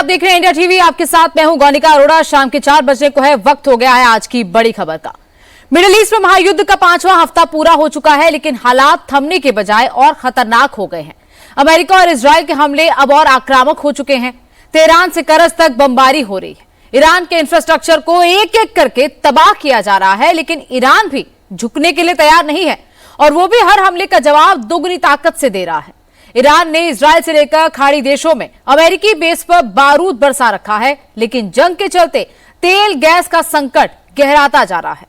आप देख रहे हैं इंडिया टीवी। आपके साथ मैं हूं गौनिका अरोड़ा। शाम के 4 बजने को है, वक्त हो गया है आज की बड़ी खबर का। मिडिल ईस्ट में महायुद्ध का 5वां हफ्ता पूरा हो चुका है, लेकिन हालात थमने के बजाय और खतरनाक हो गए हैं। अमेरिका और इजरायल के हमले अब और आक्रामक हो चुके हैं। तेहरान से करज तक बमबारी हो रही है। ईरान के इंफ्रास्ट्रक्चर को एक एक करके तबाह किया जा रहा है, लेकिन ईरान भी झुकने के लिए तैयार नहीं है और वो भी हर हमले का जवाब दोगुनी ताकत से दे रहा है। ईरान ने इजरायल से लेकर खाड़ी देशों में अमेरिकी बेस पर बारूद बरसा रखा है, लेकिन जंग के चलते तेल गैस का संकट गहराता जा रहा है।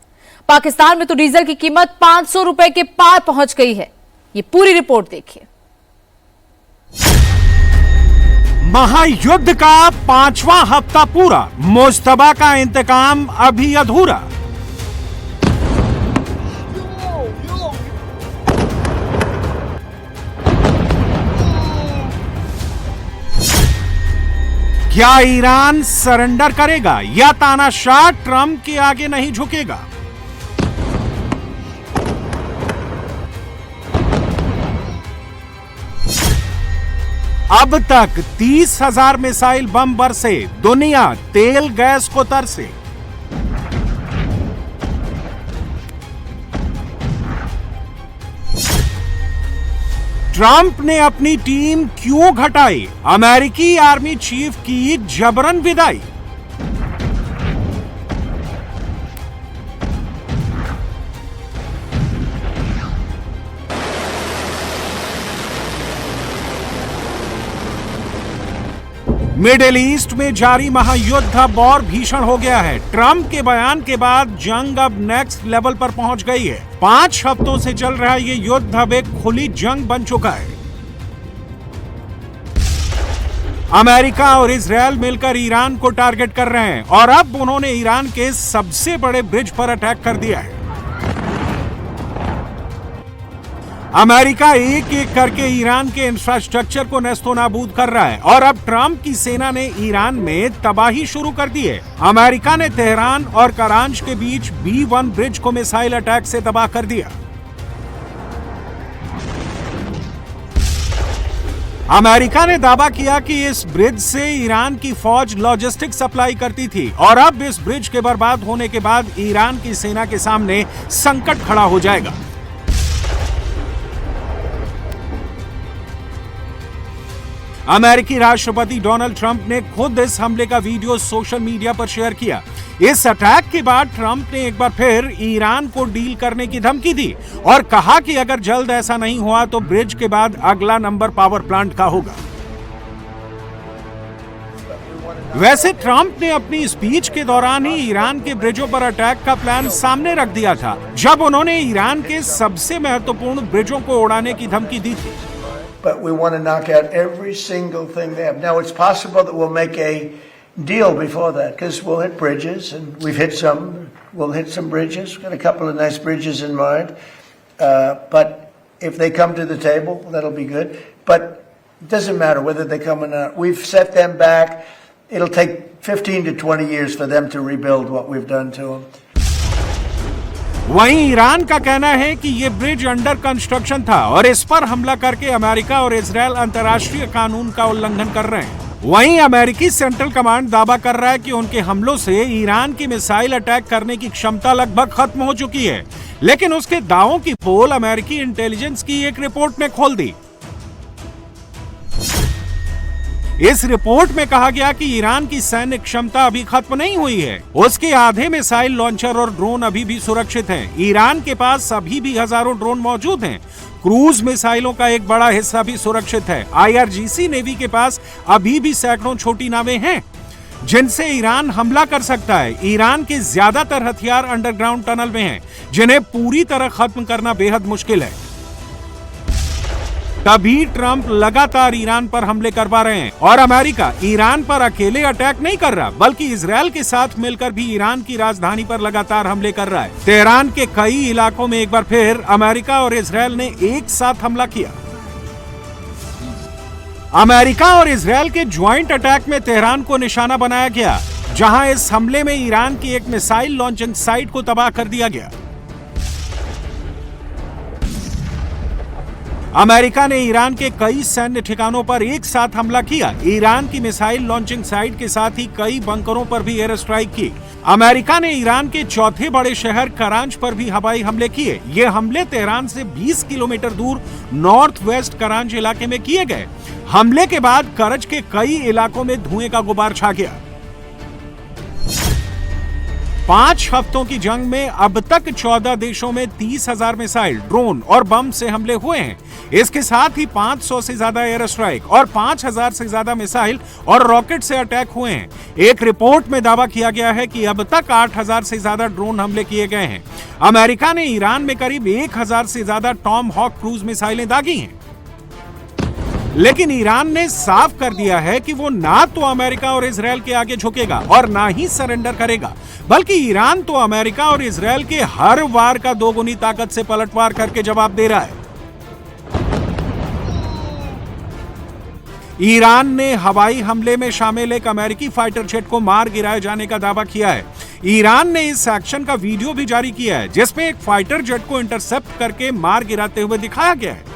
पाकिस्तान में तो डीजल की कीमत 500 रुपए के पार पहुंच गई है। ये पूरी रिपोर्ट देखिए। महायुद्ध का 5वां हफ्ता पूरा, मुश्तबा का इंतकाम अभी अधूरा। क्या ईरान सरेंडर करेगा या तानाशाह ट्रंप के आगे नहीं झुकेगा? अब तक 30,000 मिसाइल बम बरसे, दुनिया तेल गैस को तरसे। ट्रंप ने अपनी टीम क्यों घटाई? अमेरिकी आर्मी चीफ की जबरन विदाई। मिडिल ईस्ट में जारी महायुद्ध अब और भीषण हो गया है। ट्रंप के बयान के बाद जंग अब नेक्स्ट लेवल पर पहुंच गई है। 5 हफ्तों से चल रहा ये युद्ध अब एक खुली जंग बन चुका है। अमेरिका और इजरायल मिलकर ईरान को टारगेट कर रहे हैं और अब उन्होंने ईरान के सबसे बड़े ब्रिज पर अटैक कर दिया है। अमेरिका एक एक करके ईरान के इंफ्रास्ट्रक्चर को नेस्तोनाबूद कर रहा है और अब ट्रंप की सेना ने ईरान में तबाही शुरू कर दी है। अमेरिका ने तेहरान और करांच के बीच B1 ब्रिज को मिसाइल अटैक से तबाह कर दिया। अमेरिका ने दावा किया कि इस ब्रिज से ईरान की फौज लॉजिस्टिक सप्लाई करती थी और अब इस ब्रिज के बर्बाद होने के बाद ईरान की सेना के सामने संकट खड़ा हो जाएगा। अमेरिकी राष्ट्रपति डोनाल्ड ट्रंप ने खुद इस हमले का वीडियो सोशल मीडिया पर शेयर किया। इस अटैक के बाद ट्रंप ने एक बार फिर ईरान को डील करने की धमकी दी और कहा कि अगर जल्द ऐसा नहीं हुआ तो ब्रिज के बाद अगला नंबर पावर प्लांट का होगा। वैसे ट्रंप ने अपनी स्पीच के दौरान ही ईरान के ब्रिजों पर अटैक का प्लान सामने रख दिया था, जब उन्होंने ईरान के सबसे महत्वपूर्ण ब्रिजों को उड़ाने की धमकी दी थी। But we want to knock out every single thing they have. Now, it's possible that we'll make a deal before that, because we'll hit bridges, and we've hit some. We'll hit some bridges. We've got a couple of nice bridges in mind. But if they come to the table, that'll be good. But it doesn't matter whether they come or not. We've set them back. It'll take 15 to 20 years for them to rebuild what we've done to them. वहीं Iran का कहना है कि ये bridge under construction था और इस पर हमला करके अमेरिका और इजरायल अंतर्राष्ट्रीय कानून का उल्लंघन कर रहे हैं। वहीं अमेरिकी सेंट्रल कमांड दावा कर रहा है कि उनके हमलों से ईरान की मिसाइल अटैक करने की क्षमता लगभग खत्म हो चुकी है, लेकिन उसके दावों की पोल अमेरिकी इंटेलिजेंस की एक रिपोर्ट ने खोल दी। इस रिपोर्ट में कहा गया कि ईरान की सैन्य क्षमता अभी खत्म नहीं हुई है। उसके आधे मिसाइल लॉन्चर और ड्रोन अभी भी सुरक्षित हैं। ईरान के पास अभी भी हजारों ड्रोन मौजूद हैं। क्रूज मिसाइलों का एक बड़ा हिस्सा भी सुरक्षित है। IRGC नेवी के पास अभी भी सैकड़ों छोटी नावें हैं जिनसे ईरान हमला कर सकता है। ईरान के ज्यादातर हथियार अंडरग्राउंड टनल में हैं, जिन्हें पूरी तरह खत्म करना बेहद मुश्किल है। तभी ट्रंप लगातार ईरान पर हमले करवा रहे हैं और अमेरिका ईरान पर अकेले अटैक नहीं कर रहा, बल्कि इजरायल के साथ मिलकर भी ईरान की राजधानी पर लगातार हमले कर रहा है। तेहरान के कई इलाकों में एक बार फिर अमेरिका और इजरायल ने एक साथ हमला किया। अमेरिका और इजरायल के ज्वाइंट अटैक में तेहरान को निशाना बनाया गया, जहां इस हमले में ईरान की एक मिसाइल लॉन्चिंग साइट को तबाह कर दिया गया। अमेरिका ने ईरान के कई सैन्य ठिकानों पर एक साथ हमला किया। ईरान की मिसाइल लॉन्चिंग साइट के साथ ही कई बंकरों पर भी एयर स्ट्राइक की। अमेरिका ने ईरान के चौथे बड़े शहर करांच पर भी हवाई हमले किए। ये हमले तेहरान से 20 किलोमीटर दूर नॉर्थ वेस्ट करांच इलाके में किए गए। हमले के बाद करज के कई इलाकों में धुएं का गुबार छा गया। 5 हफ्तों की जंग में अब तक 14 देशों में 30,000 मिसाइल, ड्रोन और बम से हमले हुए हैं। इसके साथ ही 500 से ज्यादा एयर स्ट्राइक और 5,000 से ज्यादा मिसाइल और रॉकेट से अटैक हुए हैं। एक रिपोर्ट में दावा किया गया है कि अब तक 8,000 से ज्यादा ड्रोन हमले किए गए हैं। अमेरिका ने ईरान में करीब 1,000 से ज्यादा टॉम हॉक क्रूज मिसाइलें दागी हैं। लेकिन ईरान ने साफ कर दिया है कि वो ना तो अमेरिका और इजरायल के आगे झुकेगा और ना ही सरेंडर करेगा, बल्कि ईरान तो अमेरिका और इजरायल के हर वार का दोगुनी ताकत से पलटवार करके जवाब दे रहा है। ईरान ने हवाई हमले में शामिल एक अमेरिकी फाइटर जेट को मार गिराए जाने का दावा किया है। ईरान ने इस एक्शन का वीडियो भी जारी किया है, जिसमें एक फाइटर जेट को इंटरसेप्ट करके मार गिराते हुए दिखाया गया है।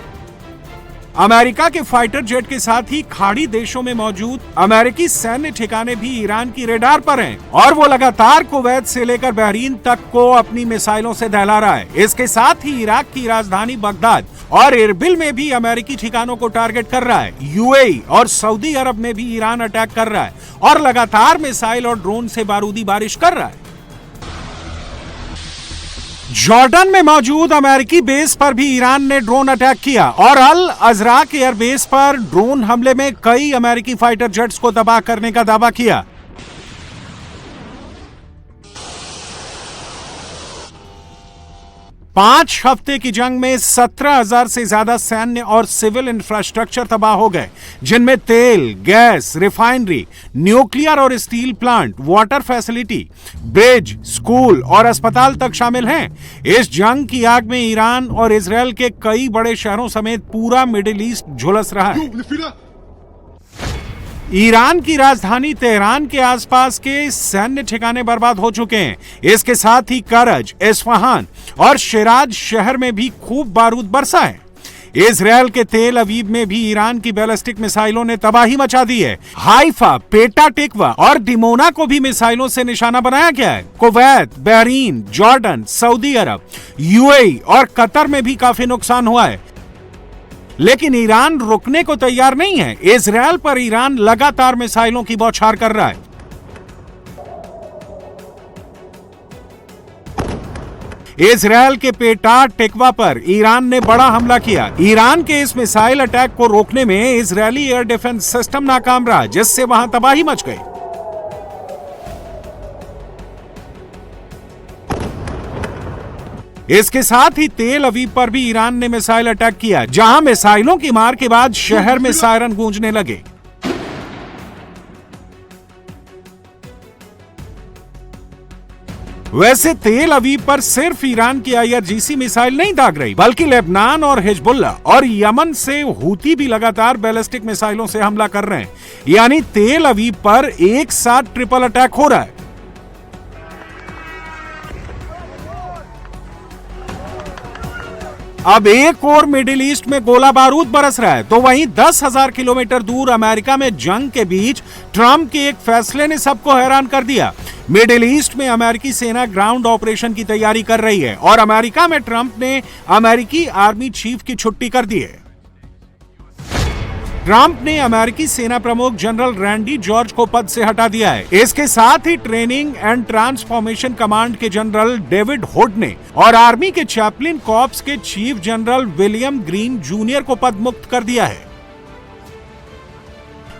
अमेरिका के फाइटर जेट के साथ ही खाड़ी देशों में मौजूद अमेरिकी सैन्य ठिकाने भी ईरान की रेडार पर हैं और वो लगातार कुवैत से लेकर बहरीन तक को अपनी मिसाइलों से दहला रहा है। इसके साथ ही इराक की राजधानी बगदाद और इरबिल में भी अमेरिकी ठिकानों को टारगेट कर रहा है। यूएई और सऊदी अरब में भी ईरान अटैक कर रहा है और लगातार मिसाइल और ड्रोन से बारूदी बारिश कर रहा है। जॉर्डन में मौजूद अमेरिकी बेस पर भी ईरान ने ड्रोन अटैक किया और अल अजराक एयर बेस पर ड्रोन हमले में कई अमेरिकी फाइटर जेट्स को तबाह करने का दावा किया। पांच हफ्ते की जंग में 17,000 से ज्यादा सैन्य और सिविल इंफ्रास्ट्रक्चर तबाह हो गए, जिनमें तेल, गैस, रिफाइनरी, न्यूक्लियर और steel plant, water facility, bridge, school और अस्पताल तक शामिल हैं। इस जंग की आग में ईरान और इजरायल के कई बड़े शहरों समेत पूरा मिडिल ईस्ट झुलस रहा है। ईरान की राजधानी तेहरान के आसपास के सैन्य ठिकाने बर्बाद हो चुके हैं। इसके साथ ही करज, इस्फहान और शिराज शहर में भी खूब बारूद बरसा है। इजरायल के तेल अवीव में भी ईरान की बैलिस्टिक मिसाइलों ने तबाही मचा दी है। हाइफा, पेटा टिकवा और दिमोना को भी मिसाइलों से निशाना बनाया गया है। कुवैत, बहरीन, जॉर्डन, सऊदी अरब, यूएई और कतर में भी काफी नुकसान हुआ है। लेकिन ईरान रुकने को तैयार नहीं है। इजरायल पर ईरान लगातार मिसाइलों की बौछार कर रहा है। इजरायल के पेटा टिकवा पर ईरान ने बड़ा हमला किया। ईरान के इस मिसाइल अटैक को रोकने में इजरायली एयर डिफेंस सिस्टम नाकाम रहा, जिससे वहां तबाही मच गई। इसके साथ ही तेल अवीव पर भी ईरान ने मिसाइल अटैक किया, जहां मिसाइलों की मार के बाद शहर में सायरन गूंजने लगे। वैसे तेल अवीव पर सिर्फ ईरान की IRGC मिसाइल नहीं दाग रही, बल्कि लेबनान और हिजबुल्ला और यमन से हूती भी लगातार बैलिस्टिक मिसाइलों से हमला कर रहे हैं। यानी तेल अवीव पर एक साथ ट्रिपल अटैक हो रहा है। अब एक और मिडिल ईस्ट में गोला बारूद बरस रहा है, तो वहीं 10,000 किलोमीटर दूर अमेरिका में जंग के बीच ट्रंप के एक फैसले ने सबको हैरान कर दिया। मिडिल ईस्ट में अमेरिकी सेना ग्राउंड ऑपरेशन की तैयारी कर रही है और अमेरिका में ट्रंप ने अमेरिकी आर्मी चीफ की छुट्टी कर दी है। ट्रंप ने अमेरिकी सेना प्रमुख जनरल रैंडी जॉर्ज को पद से हटा दिया है। इसके साथ ही ट्रेनिंग एंड ट्रांसफॉर्मेशन कमांड के जनरल डेविड हुड ने और आर्मी के चैपलिन कॉर्प्स के chief general William green junior को पद मुक्त कर दिया है।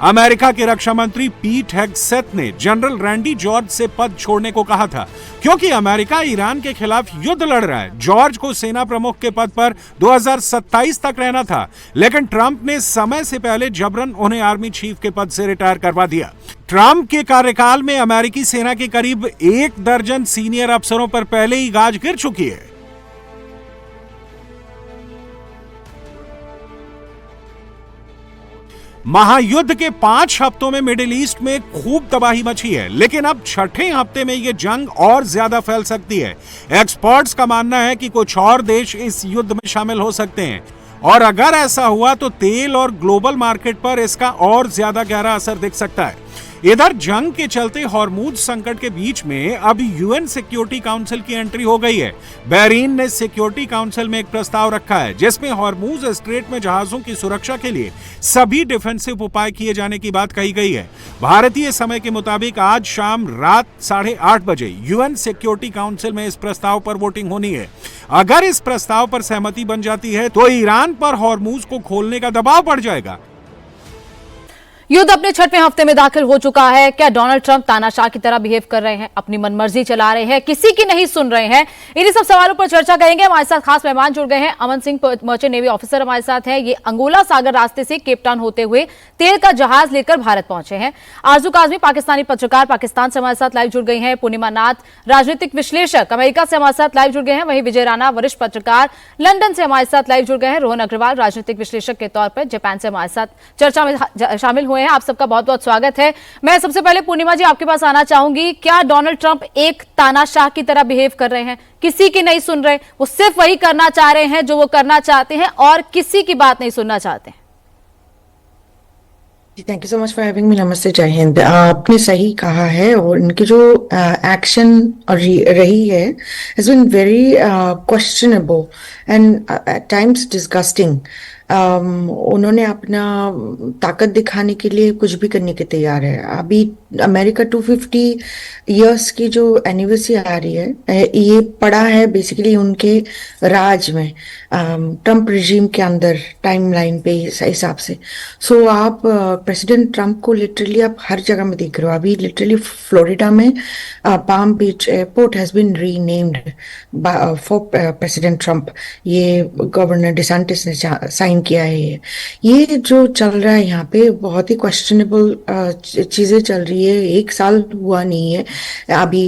अमेरिका के रक्षा मंत्री पीट हेगसेथ ने जनरल रैंडी जॉर्ज से पद छोड़ने को कहा था, क्योंकि अमेरिका ईरान के खिलाफ युद्ध लड़ रहा है। जॉर्ज को सेना प्रमुख के पद पर 2027 तक रहना था, लेकिन ट्रंप ने समय से पहले जबरन उन्हें आर्मी चीफ के पद से रिटायर करवा दिया। ट्रंप के कार्यकाल में अमेरिकी सेना के करीब 1 दर्जन सीनियर अफसरों पर पहले ही गाज गिर चुकी है। महायुद्ध के 5 हफ्तों में मिडिल ईस्ट में खूब तबाही मची है, लेकिन अब छठे हफ्ते में यह जंग और ज्यादा फैल सकती है। एक्सपर्ट्स का मानना है कि कुछ और देश इस युद्ध में शामिल हो सकते हैं और अगर ऐसा हुआ तो तेल और ग्लोबल मार्केट पर इसका और ज्यादा गहरा असर दिख सकता है। इधर जंग के चलते हॉर्मूज संकट के बीच में अब यूएन सिक्योरिटी काउंसिल की एंट्री हो गई है। बहरीन ने सिक्योरिटी काउंसिल में एक प्रस्ताव रखा है जिसमें हॉर्मूज स्ट्रेट में जहाजों की सुरक्षा के लिए सभी डिफेंसिव उपाय किए जाने की बात कही गई है। भारतीय समय के मुताबिक आज शाम रात 8:30 बजे यूएन सिक्योरिटी काउंसिल में इस प्रस्ताव पर वोटिंग होनी है। अगर इस प्रस्ताव पर सहमति बन जाती है तो ईरान पर हॉर्मूज को खोलने का दबाव बढ़ जाएगा। युद्ध अपने 6वें हफ्ते में दाखिल हो चुका है। क्या डोनाल्ड ट्रंप तानाशाह की तरह बिहेव कर रहे हैं, अपनी मनमर्जी चला रहे हैं, किसी की नहीं सुन रहे हैं? इन्हीं सब सवालों पर चर्चा करेंगे। हमारे साथ खास मेहमान जुड़ गए हैं। Aman Singh, merchant navy officer हमारे साथ हैं। ये अंगोला सागर रास्ते से केप टाउन होते हुए तेल का जहाज लेकर भारत पहुंचे हैं। आरजू काजमी, पाकिस्तानी पत्रकार, पाकिस्तान से हमारे साथ लाइव जुड़ गई हैं। पूर्णिमा नाथ, राजनीतिक विश्लेषक, अमेरिका से हमारे साथ लाइव जुड़ गए हैं। वहीं विजय राणा, वरिष्ठ पत्रकार, लंदन से हमारे साथ लाइव जुड़ गए हैं। रोहन अग्रवाल, राजनीतिक विश्लेषक के तौर पर जापान से हमारे साथ चर्चा में शामिल हुए हैं। आप सबका बहुत बहुत स्वागत है। मैं सबसे पहले पूर्णिमा जी आपके पास आना चाहूंगी। क्या डोनाल्ड ट्रंप एक तानाशाह की तरह बिहेव कर रहे हैं, किसी की नहीं सुन रहे, वो सिर्फ वही करना चाह रहे हैं जो वो करना चाहते हैं और किसी की बात नहीं सुनना चाहते हैं? Thank you so much for having me. नमस्ते, जय हिंद। आपने सही कहा है और इनकी जो एक्शन रही है has been very questionable and at times disgusting. उन्होंने अपना ताकत दिखाने के लिए कुछ भी करने के तैयार है। अभी अमेरिका 250 इयर्स की जो एनिवर्सरी आ रही है, ये पड़ा है बेसिकली उनके राज में, ट्रंप रिजीम के अंदर टाइमलाइन पे हिसाब से। सो आप प्रेसिडेंट ट्रंप को लिटरली आप हर जगह में देख रहे हो। अभी लिटरली फ्लोरिडा में Palm Beach airport has been renamed for president Trump. ये गवर्नर डिसेंटिस ने साइन किया है। ये जो चल रहा है यहाँ पे बहुत ही क्वेश्चनेबल चीजें चल रही है। 1 साल हुआ नहीं है अभी।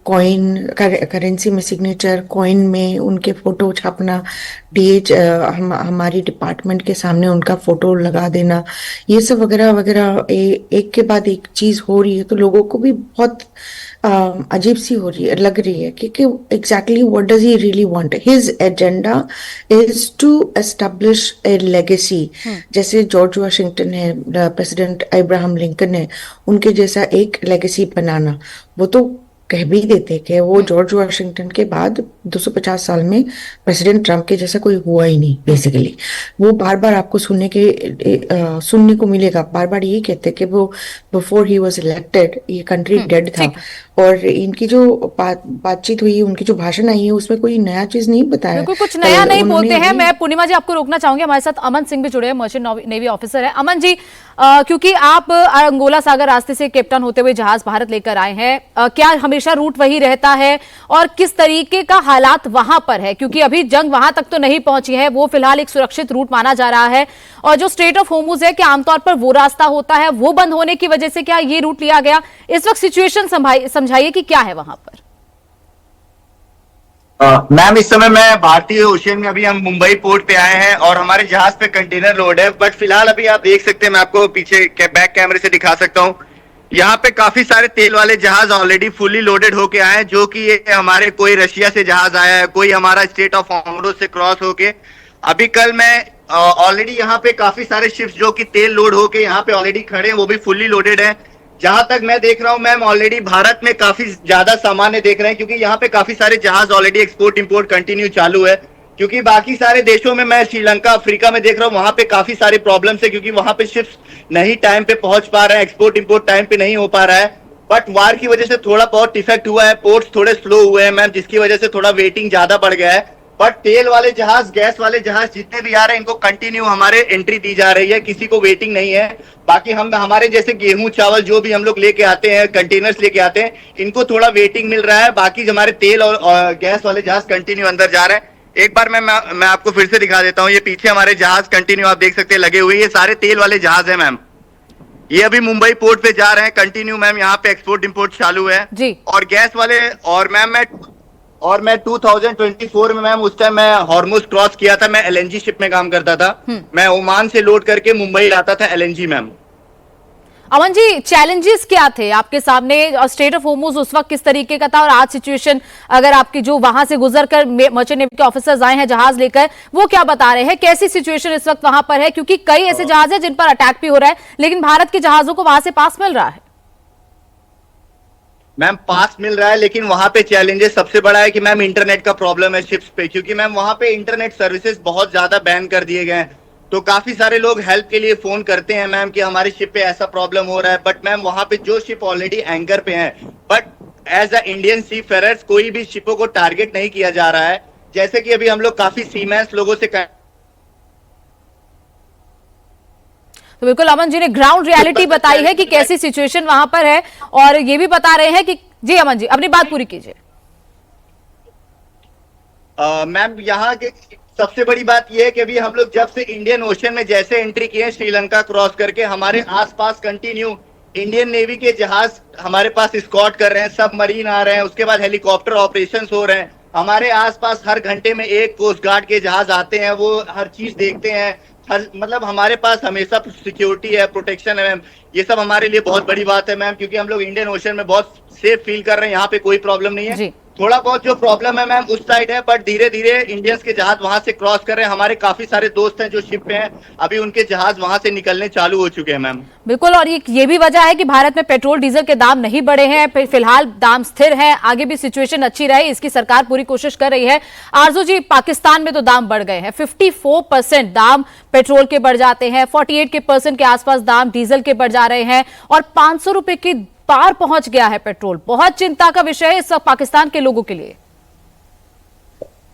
करेंसी में सिग्नेचर, कॉइन में उनके फोटो छापना, डीएच हमारी डिपार्टमेंट के सामने उनका फोटो लगा देना, ये सब वगैरह वगैरह एक के बाद एक चीज हो रही है। तो लोगों को भी बहुत अजीब सी हो रही है, लग रही है कि exactly what does he really want. His agenda is to establish a legacy. जैसे जॉर्ज वाशिंगटन है, प्रेसिडेंट अब्राहम लिंकन है, उनके जैसा एक लेगेसी बनाना। वो तो कह भी देते कि वो जॉर्ज वाशिंगटन के बाद 250 साल में प्रेसिडेंट ट्रंप के जैसा कोई हुआ ही नहीं। बेसिकली वो बार बार आपको सुनने को मिलेगा, बार बार ये कहते कि वो बिफोर ही वाज इलेक्टेड ये कंट्री डेड था। और इनकी जो बातचीत हुई, उनकी जो भाषण आई है, उसमें कोई नया चीज नहीं बताया, बिल्कुल कुछ नया नहीं बोलते हैं। मैं पूर्णिमा जी आपको रोकना चाहूंगी। हमारे साथ अमन सिंह भी जुड़े हैं, मर्चेंट नेवी ऑफिसर है। अमन जी, क्योंकि आप अंगोला सागर रास्ते से केप टाउन होते हुए जहाज भारत लेकर आए हैं, क्या हमेशा रूट वही रहता है और किस तरीके का हालात वहां पर है? क्योंकि अभी जंग वहां तक तो नहीं पहुंची है, वो फिलहाल एक सुरक्षित रूट माना जा रहा है। और जो स्ट्रेट ऑफ हॉर्मूज है, क्या आमतौर पर वो रास्ता होता है, वो बंद होने की वजह से क्या ये रूट लिया गया? इस वक्त सिचुएशन समझाइए कि क्या है वहां पर। मैम, इस समय मैं भारतीय ओशियन में, अभी हम मुंबई पोर्ट पे आए हैं और हमारे जहाज पे कंटेनर लोड है। बट फिलहाल अभी आप देख सकते हैं, मैं आपको पीछे बैक कैमरे से दिखा सकता हूँ, यहाँ पे काफी सारे तेल वाले जहाज ऑलरेडी फुली लोडेड होके आए हैं, जो कि ये हमारे कोई रशिया से जहाज आया है, कोई हमारा स्ट्रेट ऑफ हॉर्मूज से क्रॉस होके। अभी कल मैं ऑलरेडी यहाँ पे काफी सारे शिप्स जो कि तेल लोड होके यहाँ पे ऑलरेडी खड़े हैं, वो भी फुल्ली लोडेड है। जहां तक मैं देख रहा हूं मैम, ऑलरेडी भारत में काफी ज्यादा सामान देख रहे हैं, क्योंकि यहाँ पे काफी सारे जहाज ऑलरेडी एक्सपोर्ट इंपोर्ट कंटिन्यू चालू है। क्योंकि बाकी सारे देशों में, मैं श्रीलंका, अफ्रीका में देख रहा हूँ, वहां पे काफी सारे प्रॉब्लम्स है, क्योंकि वहां पे शिप्स नहीं टाइम पे पहुंच पा रहे हैं, एक्सपोर्ट इंपोर्ट टाइम पे नहीं हो पा रहा है। बट वार की वजह से थोड़ा बहुत इफेक्ट हुआ है, पोर्ट्स थोड़े स्लो हुए हैं मैम, जिसकी वजह से थोड़ा वेटिंग ज्यादा बढ़ गया है। बट तेल वाले जहाज, गैस वाले जहाज जितने भी आ रहे हैं, इनको कंटिन्यू हमारे एंट्री दी जा रही है, किसी को वेटिंग नहीं है। बाकी हम हमारे जैसे गेहूं चावल जो भी हम लोग लेके आते हैं, कंटेनर्स लेके आते हैं, इनको थोड़ा वेटिंग मिल रहा है। बाकी हमारे तेल और गैस वाले जहाज कंटिन्यू अंदर जा रहे हैं। एक बार मैं आपको फिर से दिखा देता हूँ, ये पीछे हमारे जहाज कंटिन्यू आप देख सकते हैं लगे हुए, ये सारे तेल वाले जहाज है मैम। ये अभी मुंबई पोर्ट पे जा रहे हैं कंटिन्यू मैम, यहाँ पे एक्सपोर्ट इंपोर्ट चालू है जी। और गैस वाले, और मैम मैं 2024 में मैम, उस टाइम मैं हॉर्मुज क्रॉस किया था, मैं एलएनजी शिप में काम करता था। मैं ओमान से लोड करके मुंबई लाता था LNG ma'am. Aman ji, challenges क्या थे आपके सामने? स्ट्रेट ऑफ होर्मुज उस वक्त किस तरीके का था, और आज सिचुएशन अगर आपकी जो वहां से गुजरकर मर्चेंट नेवी के ऑफिसर्स आए हैं जहाज लेकर, वो क्या बता रहे हैं? कैसी सिचुएशन इस वक्त वहां पर है? क्योंकि कई ऐसे जहाज हैं जिन पर अटैक भी हो रहा है, लेकिन भारत के जहाजों को वहां से पास मिल रहा है। मैम पास मिल रहा है, लेकिन वहां पे चैलेंजेस सबसे बड़ा है कि मैम इंटरनेट का प्रॉब्लम है शिप्स पे, क्योंकि मैम वहां पे इंटरनेट सर्विसेज बहुत ज्यादा बैन कर दिए गए हैं। तो काफी सारे लोग हेल्प के लिए फोन करते हैं मैम कि हमारी शिप पे ऐसा प्रॉब्लम हो रहा है, बट मैम वहां पे जो शिप ऑलरेडी एंकर पे है, but as a Indian seafarers कोई भी शिपों को टारगेट नहीं किया जा रहा है। जैसे कि अभी हम लोग काफी सीमैन्स लोगों से तो बिल्कुल अमन जी ने ग्राउंड रियलिटी बताई है कि कैसी सिचुएशन वहां पर है, और ये भी बता रहे हैं कि जी अमन जी अपनी बात पूरी कीजिए। मैम यहाँ के सबसे बड़ी बात यह है कि अभी हम लोग जब से इंडियन ओशन में जैसे एंट्री किए श्रीलंका क्रॉस करके, हमारे आसपास कंटिन्यू इंडियन नेवी के जहाज हमारे पास स्कॉट कर रहे हैं, सब मरीन आ रहे हैं, उसके बाद हेलीकॉप्टर ऑपरेशंस हो रहे हैं। हमारे आसपास हर घंटे में एक कोस्ट गार्ड के जहाज आते हैं, वो हर चीज देखते हैं, हर मतलब हमारे पास हमेशा सिक्योरिटी है, प्रोटेक्शन है मैम। ये सब हमारे लिए बहुत बड़ी बात है मैम, क्योंकि हम लोग इंडियन ओशन में बहुत सेफ फील कर रहे हैं, यहाँ पे कोई प्रॉब्लम नहीं है। थोड़ा बहुत जो प्रॉब्लम है मैम उस साइड है, बट धीरे धीरे इंडियंस के जहाज वहां से क्रॉस कर रहे हैं। हमारे काफी सारे दोस्त हैं जो शिप पे हैं, अभी उनके जहाज वहां से निकलने चालू हो चुके हैं मैम। बिल्कुल, और ये भी वजह है कि भारत में पेट्रोल डीजल के दाम नहीं बढ़े हैं, फिलहाल दाम स्थिर है। आगे भी सिचुएशन अच्छी रहे इसकी सरकार पूरी कोशिश कर रही है। आरजू जी, पाकिस्तान में तो दाम बढ़ गए हैं, 54% दाम पेट्रोल के बढ़ जाते हैं, 48% के आसपास दाम डीजल के बढ़ जा रहे हैं, और 500 रुपए की पार पहुंच गया है पेट्रोल। बहुत चिंता का विषय है इस वक्त पाकिस्तान के लोगों के लिए।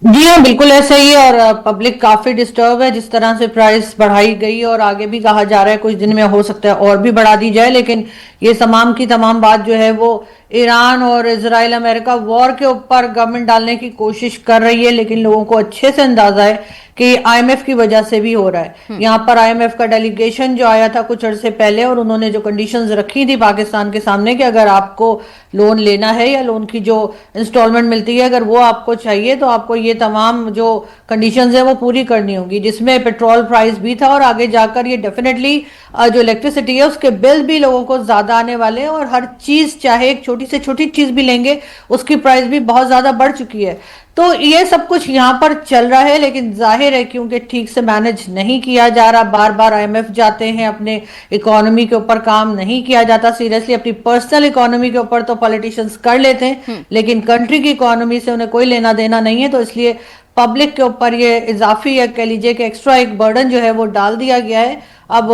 जी हाँ, बिल्कुल ऐसा ही है, और पब्लिक काफी डिस्टर्ब है जिस तरह से प्राइस बढ़ाई गई, और आगे भी कहा जा रहा है कुछ दिन में हो सकता है और भी बढ़ा दी जाए। लेकिन ये तमाम की तमाम बात जो है वो ईरान और इजराइल अमेरिका वॉर के ऊपर गवर्नमेंट डालने की कोशिश कर रही है, लेकिन लोगों को अच्छे से अंदाजा है कि आईएमएफ की वजह से भी हो रहा है। यहाँ पर आईएमएफ का डेलीगेशन जो आया था कुछ अरसे पहले, और उन्होंने जो कंडीशंस रखी थी पाकिस्तान के सामने कि अगर आपको लोन लेना है या लोन की जो इंस्टॉलमेंट मिलती है अगर वो आपको चाहिए, तो आपको ये तमाम जो कंडीशंस है वो पूरी करनी होगी, जिसमें पेट्रोल प्राइस भी था। और आगे जाकर ये डेफिनेटली जो इलेक्ट्रिसिटी है उसके बिल भी लोगों को ज्यादा आने वाले हैं, और हर चीज चाहे एक छोटी से छोटी चीज भी लेंगे उसकी प्राइस भी बहुत ज्यादा बढ़ चुकी है। तो ये सब कुछ यहाँ पर चल रहा है, लेकिन जाहिर है क्योंकि ठीक से मैनेज नहीं किया जा रहा, बार बार आईएमएफ जाते हैं, अपने इकोनॉमी के ऊपर काम नहीं किया जाता सीरियसली। अपनी पर्सनल इकोनॉमी के ऊपर तो पॉलिटिशियंस कर लेते हैं, लेकिन कंट्री की इकोनॉमी से उन्हें कोई लेना देना नहीं है। तो इसलिए पब्लिक के ऊपर ये इजाफी या कह लीजिए कि एक्स्ट्रा एक बर्डन जो है वो डाल दिया गया है। अब